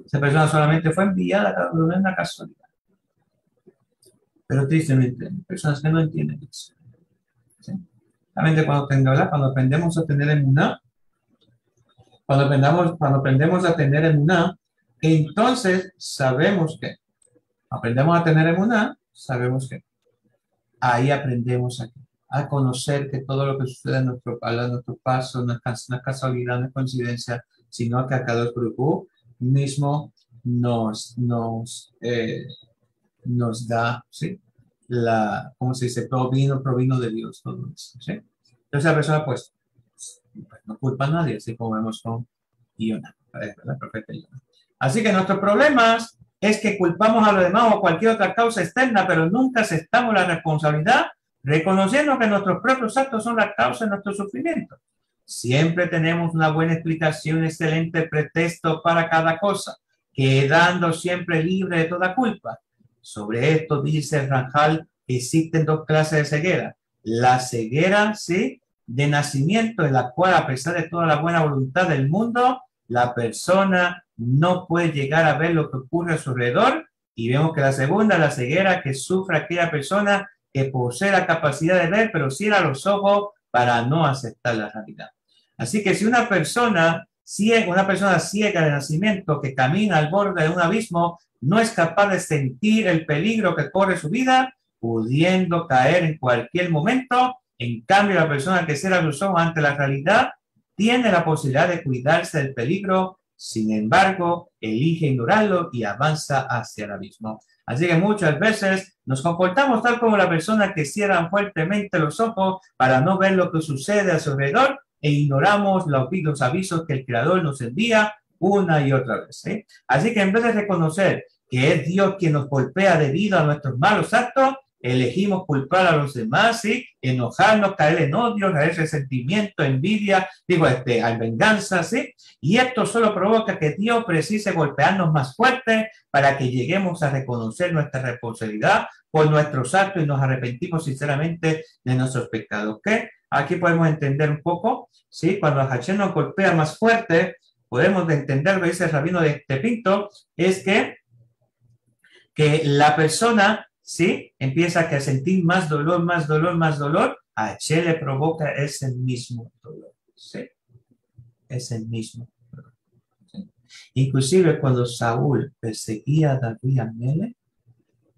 Esa persona solamente fue enviada por una casualidad. Pero tristemente, hay personas que no entienden eso. ¿Sí? Realmente cuando aprendemos a tener emuná, cuando aprendemos a tener emuná, entonces sabemos que, aprendemos a tener emuná, sabemos que ahí aprendemos a conocer que todo lo que sucede a nuestro paso no es casualidad, no es coincidencia, sino que a cada grupo mismo nos da, ¿sí? ¿Cómo se dice? Provino de Dios, todo eso, ¿sí? Entonces la persona, pues no culpa a nadie, así como vemos con Iona, la profeta Iona. Así que nuestros problemas es que culpamos a los demás o cualquier otra causa externa, pero nunca aceptamos la responsabilidad, reconociendo que nuestros propios actos son la causa de nuestro sufrimiento. Siempre tenemos una buena explicación, excelente pretexto para cada cosa, quedando siempre libre de toda culpa. Sobre esto dice Ranjal que existen dos clases de ceguera. La ceguera, ¿sí?, de nacimiento, en la cual, a pesar de toda la buena voluntad del mundo, la persona no puede llegar a ver lo que ocurre a su alrededor. Y vemos que la segunda, la ceguera que sufre aquella persona que posee la capacidad de ver, pero cierra los ojos para no aceptar la realidad. Así que si una persona ciega de nacimiento que camina al borde de un abismo no es capaz de sentir el peligro que corre su vida, pudiendo caer en cualquier momento, En cambio, la persona que cierra sus ojos ante la realidad tiene la posibilidad de cuidarse del peligro, sin embargo, elige ignorarlo y avanza hacia el abismo. Así que muchas veces nos comportamos tal como la persona que cierra fuertemente los ojos para no ver lo que sucede a su alrededor e ignoramos los avisos que el Creador nos envía una y otra vez. ¿Sí? Así que en vez de reconocer que es Dios quien nos golpea debido a nuestros malos actos, elegimos culpar a los demás, ¿sí? Enojarnos, caer en odio, caer resentimiento, envidia, hay venganza, ¿sí? Y esto solo provoca que Dios precise golpearnos más fuerte para que lleguemos a reconocer nuestra responsabilidad por nuestros actos y nos arrepentimos sinceramente de nuestros pecados. ¿Ok? Aquí podemos entender un poco, ¿sí? Cuando Hashem nos golpea más fuerte, podemos entender, lo dice el rabino de Pinto, es que la persona, ¿sí? Empieza a sentir más dolor, más dolor, más dolor, a Hashem le provoca ese mismo dolor, ¿sí? Es el mismo dolor, ¿sí? Inclusive cuando Saúl perseguía a David Amelech,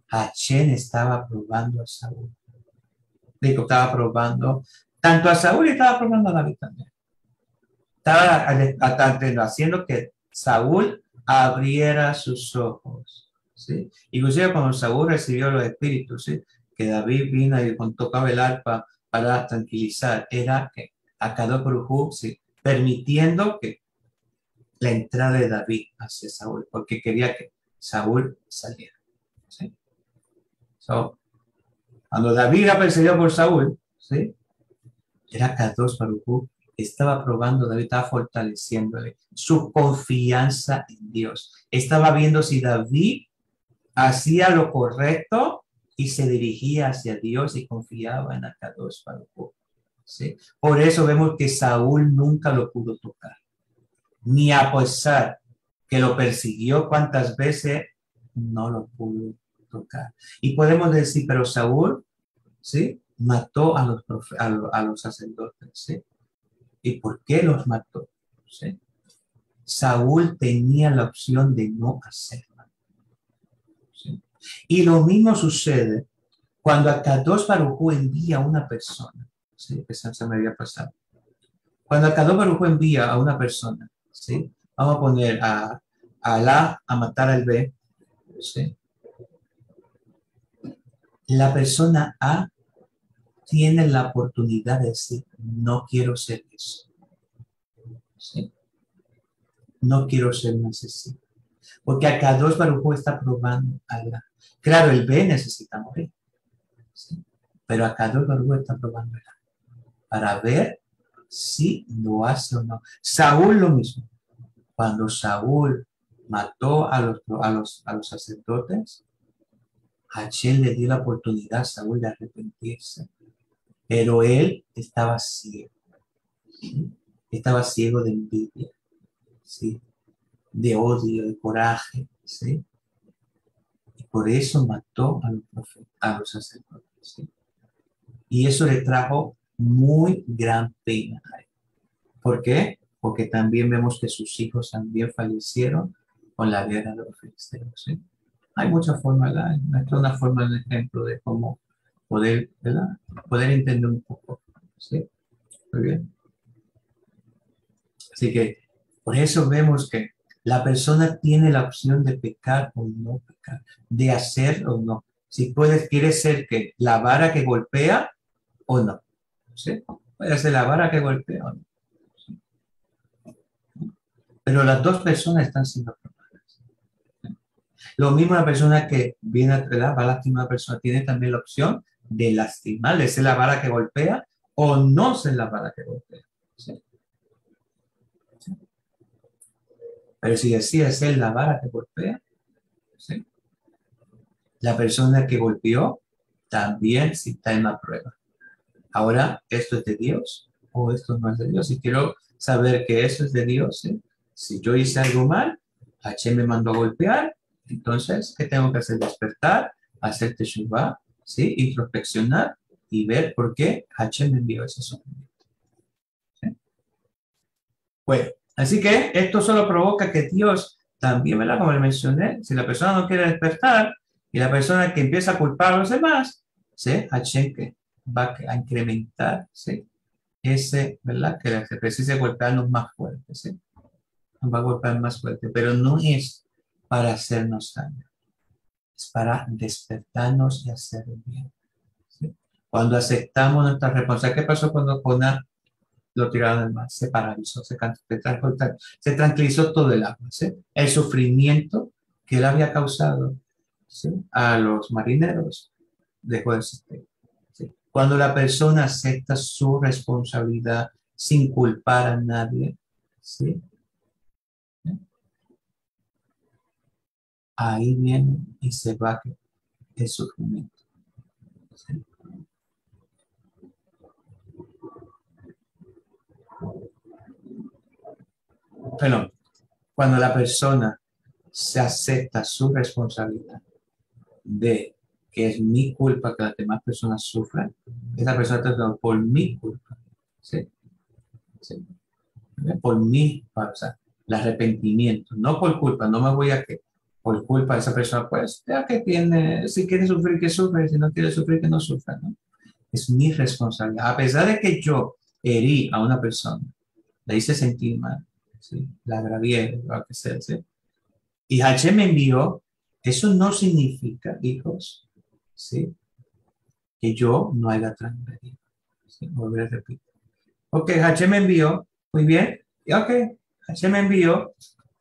Hashem estaba probando a Saúl. Digo, estaba probando tanto a Saúl y estaba probando a David también. Estaba haciendo que Saúl abriera sus ojos, ¿sí? Inclusive cuando Saúl recibió los espíritus, ¿sí? Que David vino y tocaba el arpa para tranquilizar, era que Akadosh Baruj Hu, ¿sí? Permitiendo que la entrada de David hacia Saúl, porque quería que Saúl saliera, ¿sí? Cuando David era perseguido por Saúl, ¿sí? Era Akadosh Baruj Hu, estaba probando, David estaba fortaleciéndole su confianza en Dios. Estaba viendo si David hacía lo correcto y se dirigía hacia Dios y confiaba en Akadosh Baruj Hu, ¿sí? Por eso vemos que Saúl nunca lo pudo tocar, ni a pesar que lo persiguió cuantas veces, no lo pudo tocar. Y podemos decir, pero Saúl, ¿sí? Mató a los sacerdotes, ¿sí? ¿Y por qué los mató? ¿Sí? Saúl tenía la opción de no hacerlo, ¿sí? Y lo mismo sucede cuando Akadosh Baruj Hu envía a una persona, ¿sí? Que se me había pasado. Cuando Akadosh Baruj Hu envía a una persona, ¿sí? Vamos a poner a Alá a matar al B, ¿sí? La persona A tiene la oportunidad de decir, no quiero ser eso, ¿sí? No quiero ser un asesino. Porque Akadosh Baruj Hu está probando a Alá. Claro, el B necesita morir, ¿sí? Pero Akadosh Baruj Hu está probando a Alá para ver si lo hace o no. Saúl lo mismo. Cuando Saúl mató a los sacerdotes, Hashem le dio la oportunidad a Saúl de arrepentirse. Pero él estaba ciego, ¿sí? Estaba ciego de envidia, ¿sí? De odio, de coraje, ¿sí? Y por eso mató a los profetas, a los sacerdotes, ¿sí? Y eso le trajo muy gran pena a él. ¿Por qué? Porque también vemos que sus hijos también fallecieron con la guerra de los filisteos, ¿sí? Hay muchas formas, ¿verdad? Esta es una forma de ejemplo de cómo poder, ¿verdad? Poder entender un poco, ¿sí? Muy bien. Así que por eso vemos que la persona tiene la opción de pecar o no pecar, de hacer o no. Si quiere ser que la vara que golpea o no, ¿sí? Puede ser la vara que golpea o no, ¿sí? Pero las dos personas están siendo probadas. Lo mismo la persona que viene a va a lastimar a una persona, tiene también la opción de lastimar, de ser la vara que golpea o no ser la vara que golpea, ¿sí? Pero si decide ser la vara que golpea, ¿sí? La persona que golpeó también sí está en la prueba. Ahora, ¿esto es de Dios o esto no es de Dios? Si quiero saber que eso es de Dios, ¿sí? Si yo hice algo mal, Hashem me mandó a golpear, entonces, ¿qué tengo que hacer? Despertar, hacer teshuvah, ¿sí? Introspeccionar y ver por qué Hashem me envió ese sufrimiento, ¿sí? Bueno, así que esto solo provoca que Dios también, ¿verdad? Como le mencioné, si la persona no quiere despertar y la persona que empieza a culpar a los demás, ¿sí? Hashem, ¿qué? va a incrementar, ¿sí? Ese, ¿verdad? Que se precisa golpearnos más fuerte, ¿sí? Nos va a golpear más fuerte, pero no es para hacernos daño, es para despertarnos y hacer el bien, ¿sí? Cuando aceptamos nuestra responsabilidad, ¿qué pasó cuando Jonás lo tiraron al mar? Se paralizó, se tranquilizó todo el agua, ¿sí? El sufrimiento que él había causado, ¿sí? A los marineros dejó de existir, ¿sí? Cuando la persona acepta su responsabilidad sin culpar a nadie, ¿sí? Ahí viene y se va el sufrimiento, ¿sí? Pero cuando la persona se acepta su responsabilidad de que es mi culpa que las demás personas sufran, esa persona está tratando por mi culpa, ¿sí? ¿Sí? Por mi, o sea, el arrepentimiento, no por culpa, no me voy a que por culpa de esa persona, pues ya que tiene, si quiere sufrir, que sufre, si no quiere sufrir, que no sufra, ¿no? Es mi responsabilidad. A pesar de que yo herí a una persona, la hice sentir mal, ¿sí? La agravié, lo que sea, ¿sí? Y Hashem me envió, eso no significa, hijos, ¿sí? Que yo no haya transgredido, ¿sí? Volver a repetir. Ok, Hashem me envió, muy bien, y ok, Hashem me envió,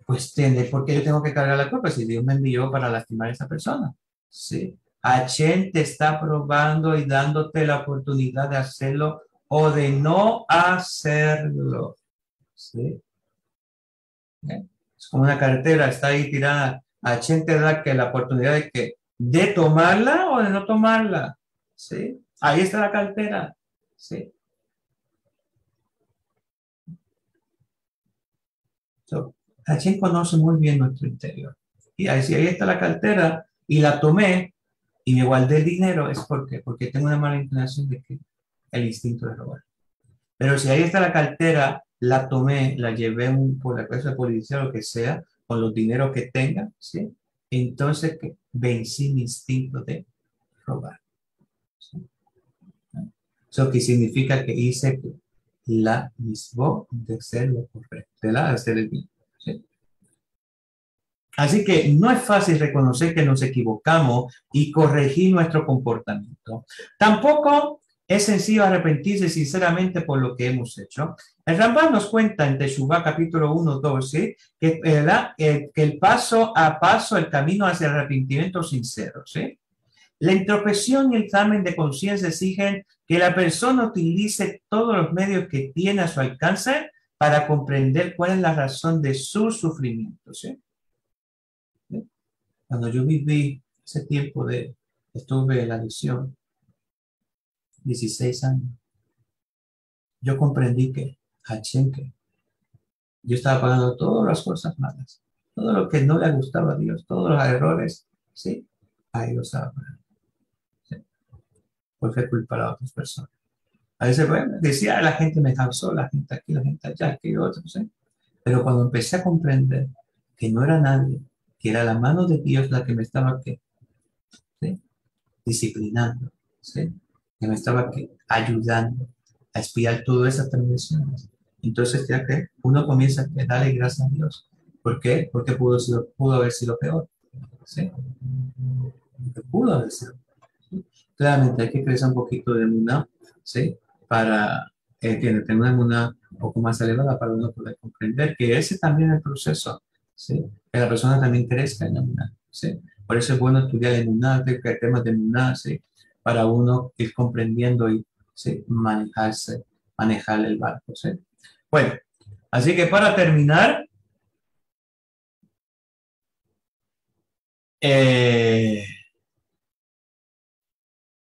pues tiene, ¿por qué yo tengo que cargar la culpa si Dios me envió para lastimar a esa persona? ¿Sí? Hashem te está probando y dándote la oportunidad de hacerlo o de no hacerlo, ¿sí? ¿Eh? Es como una cartera, está ahí tirada. Hashem te da que la oportunidad de tomarla o de no tomarla, ¿sí? Ahí está la cartera, ¿sí? So, Hashem conoce muy bien nuestro interior. Y ahí, si ahí está la cartera y la tomé y me guardé el dinero, es porque tengo una mala inclinación de que el instinto de robar. Pero si ahí está la cartera, la tomé, la llevé por la cosa policial o lo que sea, con los dineros que tenga, ¿sí? Entonces que vencí mi instinto de robar, ¿sí? Eso que significa que hice la misma de ser lo correcto, de hacer el bien, ¿sí? Así que no es fácil reconocer que nos equivocamos y corregir nuestro comportamiento. Tampoco es sencillo arrepentirse sinceramente por lo que hemos hecho. El Rambam nos cuenta en Teshuvá capítulo 1, 12, que el paso a paso, el camino hacia el arrepentimiento sincero, ¿sí? La introspección y el examen de conciencia exigen que la persona utilice todos los medios que tiene a su alcance para comprender cuál es la razón de su sufrimiento, ¿sí? Cuando yo viví ese tiempo estuve en la adicción, 16 años, yo comprendí que Hashem, que yo estaba pagando todas las cosas malas, todo lo que no le gustaba a Dios, todos los errores, sí, ahí lo estaba pagando, ¿sí? Porque culpar a otras personas. A veces, bueno, decía, la gente me causó, la gente aquí, la gente allá, aquí y otro, ¿sí? Pero cuando empecé a comprender que no era nadie, que era la mano de Dios la que me estaba, ¿qué? ¿Sí? Disciplinando, ¿sí? Que me estaba ayudando a espiar todas esas transgresiones. Entonces, ya que uno comienza a darle gracias a Dios. ¿Por qué? Porque pudo haber sido peor, ¿sí? Porque pudo haber sido. ¿Sí? Claramente hay que crecer un poquito de emuná, ¿sí? Para tener una emuná un poco más elevada para uno poder comprender que ese también es el proceso, ¿sí? Que la persona también crezca en emuná, ¿sí? Por eso es bueno estudiar emuná, temas de emuná, ¿sí? Para uno ir comprendiendo y, ¿sí? Manejar el barco, ¿sí? Bueno, así que para terminar, eh,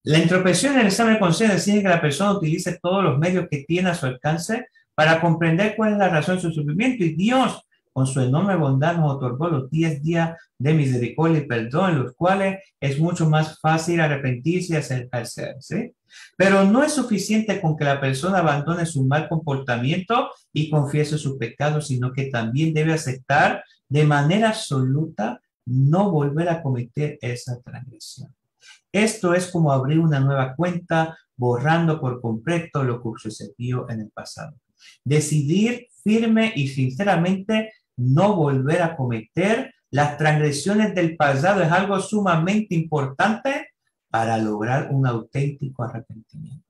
la introspección en el examen de conciencia exige que la persona utilice todos los medios que tiene a su alcance para comprender cuál es la razón de su sufrimiento, y Dios, con su enorme bondad, nos otorgó los 10 días de misericordia y perdón, en los cuales es mucho más fácil arrepentirse y acercarse, ¿sí? Pero no es suficiente con que la persona abandone su mal comportamiento y confiese sus pecados, sino que también debe aceptar de manera absoluta no volver a cometer esa transgresión. Esto es como abrir una nueva cuenta borrando por completo lo que sucedió en el pasado. Decidir firme y sinceramente no volver a cometer las transgresiones del pasado es algo sumamente importante para lograr un auténtico arrepentimiento.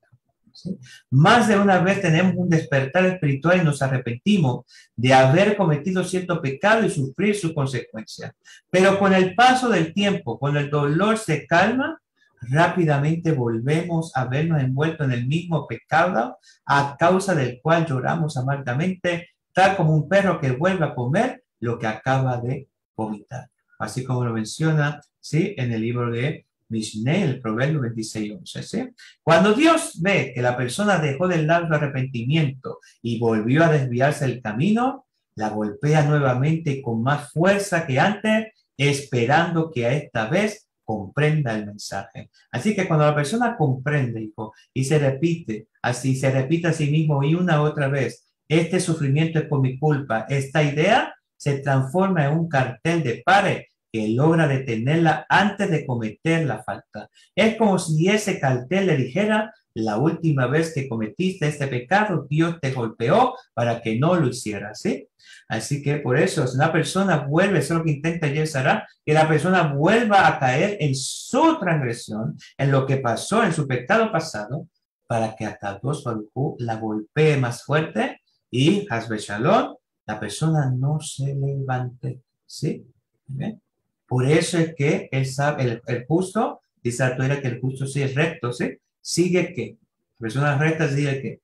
¿Sí? Más de una vez tenemos un despertar espiritual y nos arrepentimos de haber cometido cierto pecado y sufrir sus consecuencias. Pero con el paso del tiempo, cuando el dolor se calma, rápidamente volvemos a vernos envueltos en el mismo pecado a causa del cual lloramos amargamente, tal como un perro que vuelve a comer lo que acaba de vomitar. Así como lo menciona, ¿sí?, en el libro de Mishneh, el Proverbio 26:11, ¿sí? Cuando Dios ve que la persona dejó de lado su arrepentimiento y volvió a desviarse del camino, la golpea nuevamente con más fuerza que antes, esperando que a esta vez comprenda el mensaje. Así que cuando la persona comprende, hijo, y se repite a sí mismo y una otra vez, este sufrimiento es por mi culpa, esta idea se transforma en un cartel de pared que logra detenerla antes de cometer la falta. Es como si ese cartel le dijera: la última vez que cometiste este pecado, Dios te golpeó para que no lo hicieras, ¿sí? Así que por eso, si una persona vuelve, eso es lo que intenta Yesará, que la persona vuelva a caer en su transgresión, en lo que pasó, en su pecado pasado, para que Akadosh Baruj Hu la golpee más fuerte y, Hasbe Shalom, la persona no se levante, ¿sí? ¿Bien? Por eso es que él sabe, el justo, dice la Torah que el justo sí es recto, ¿sí? Sigue que, la persona recta sigue que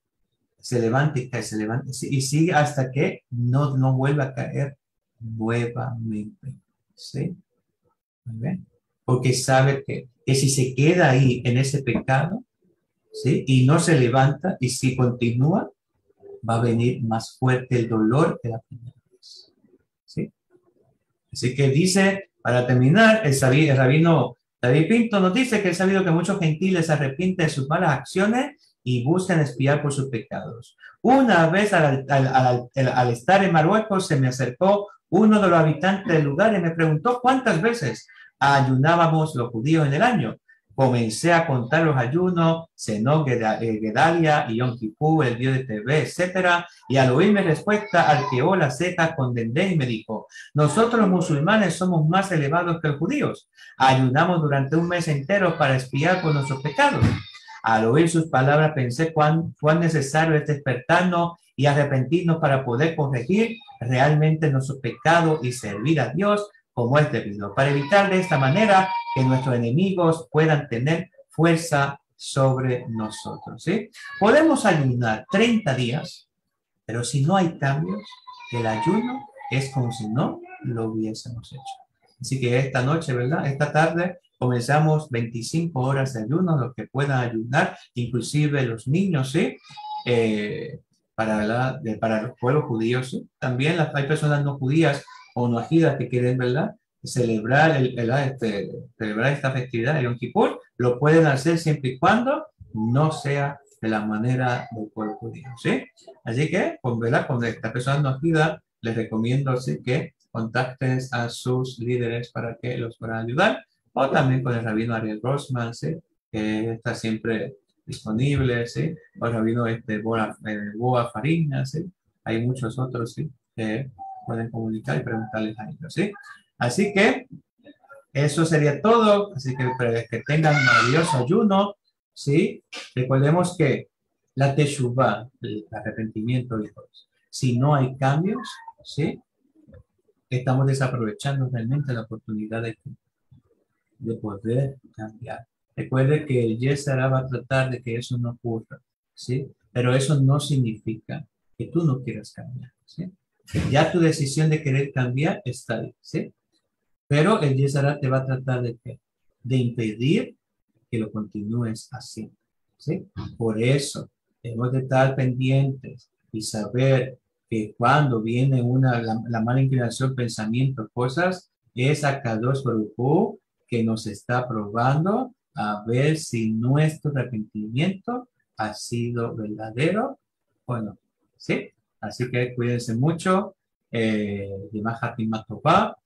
se levanta y cae, se levanta y sigue hasta que no vuelva a caer nuevamente, ¿sí? ¿Bien? Porque sabe que si se queda ahí en ese pecado, ¿sí?, y no se levanta y si continúa, va a venir más fuerte el dolor que la primera vez, ¿sí? Así que dice, para terminar, el rabino David Pinto nos dice que es sabido que muchos gentiles se arrepienten de sus malas acciones y buscan expiar por sus pecados. Una vez al estar en Marruecos se me acercó uno de los habitantes del lugar y me preguntó cuántas veces ayunábamos los judíos en el año. Comencé a contar los ayunos, Senón, Gedalia y Yom Kippur, el dios de TV, etcétera, y al oír mi respuesta arqueó las cejas con desdén y me dijo: nosotros los musulmanes somos más elevados que los judíos. Ayunamos durante un mes entero para expiar por nuestros pecados. Al oír sus palabras pensé cuán necesario es despertarnos y arrepentirnos para poder corregir realmente nuestros pecados y servir a Dios como es debido, para evitar de esta manera que nuestros enemigos puedan tener fuerza sobre nosotros, ¿sí? Podemos ayunar 30 días, pero si no hay cambios, el ayuno es como si no lo hubiésemos hecho. Así que esta noche, ¿verdad? Esta tarde comenzamos 25 horas de ayuno, los que puedan ayunar, inclusive los niños, ¿sí? Para los pueblos judíos, ¿sí? También hay personas no judías o no ajidas que quieren, ¿verdad?, celebrar, celebrar esta festividad de Yom Kippur. Lo pueden hacer siempre y cuando no sea de la manera del pueblo judío, ¿sí? Así que, ¿verdad?, con esta persona no activa, les recomiendo, ¿sí?, que contacten a sus líderes para que los puedan ayudar, o también con el rabino Ariel Grossman, ¿sí?, que está siempre disponible, ¿sí?, o el rabino Boa Farina, ¿sí? Hay muchos otros, ¿sí?, que pueden comunicar y preguntarles a ellos, ¿sí? Así que eso sería todo. Así que tengan un maravilloso ayuno, ¿sí? Recordemos que la teshuvah, el arrepentimiento, hijos, si no hay cambios, ¿sí?, estamos desaprovechando realmente la oportunidad de poder cambiar. Recuerde que el Yesara va a tratar de que eso no ocurra, ¿sí? Pero eso no significa que tú no quieras cambiar, ¿sí? Ya tu decisión de querer cambiar está ahí, ¿sí? Pero el Yesara te va a tratar de impedir que lo continúes haciendo, ¿sí? Por eso debemos de estar pendientes y saber que cuando viene la mala inclinación, pensamiento, cosas, es a Kadosh Baruj Hu que nos está probando a ver si nuestro arrepentimiento ha sido verdadero o no, ¿sí? Así que cuídense mucho. De Mahatim Matová.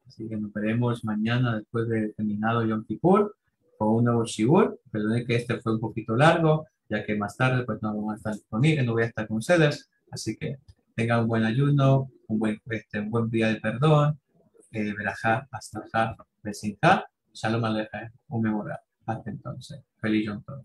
Así que nos veremos mañana después de terminado Yom Kippur. con un nuevo Shibur. Perdón que este fue un poquito largo, ya que más tarde pues no vamos a estar disponibles, no voy a estar con ustedes. Así que tengan un buen ayuno, un buen día de perdón, verajá, hasta Besinjá, Shalom Alejem, un memorable. Hasta entonces, feliz Yom Tov.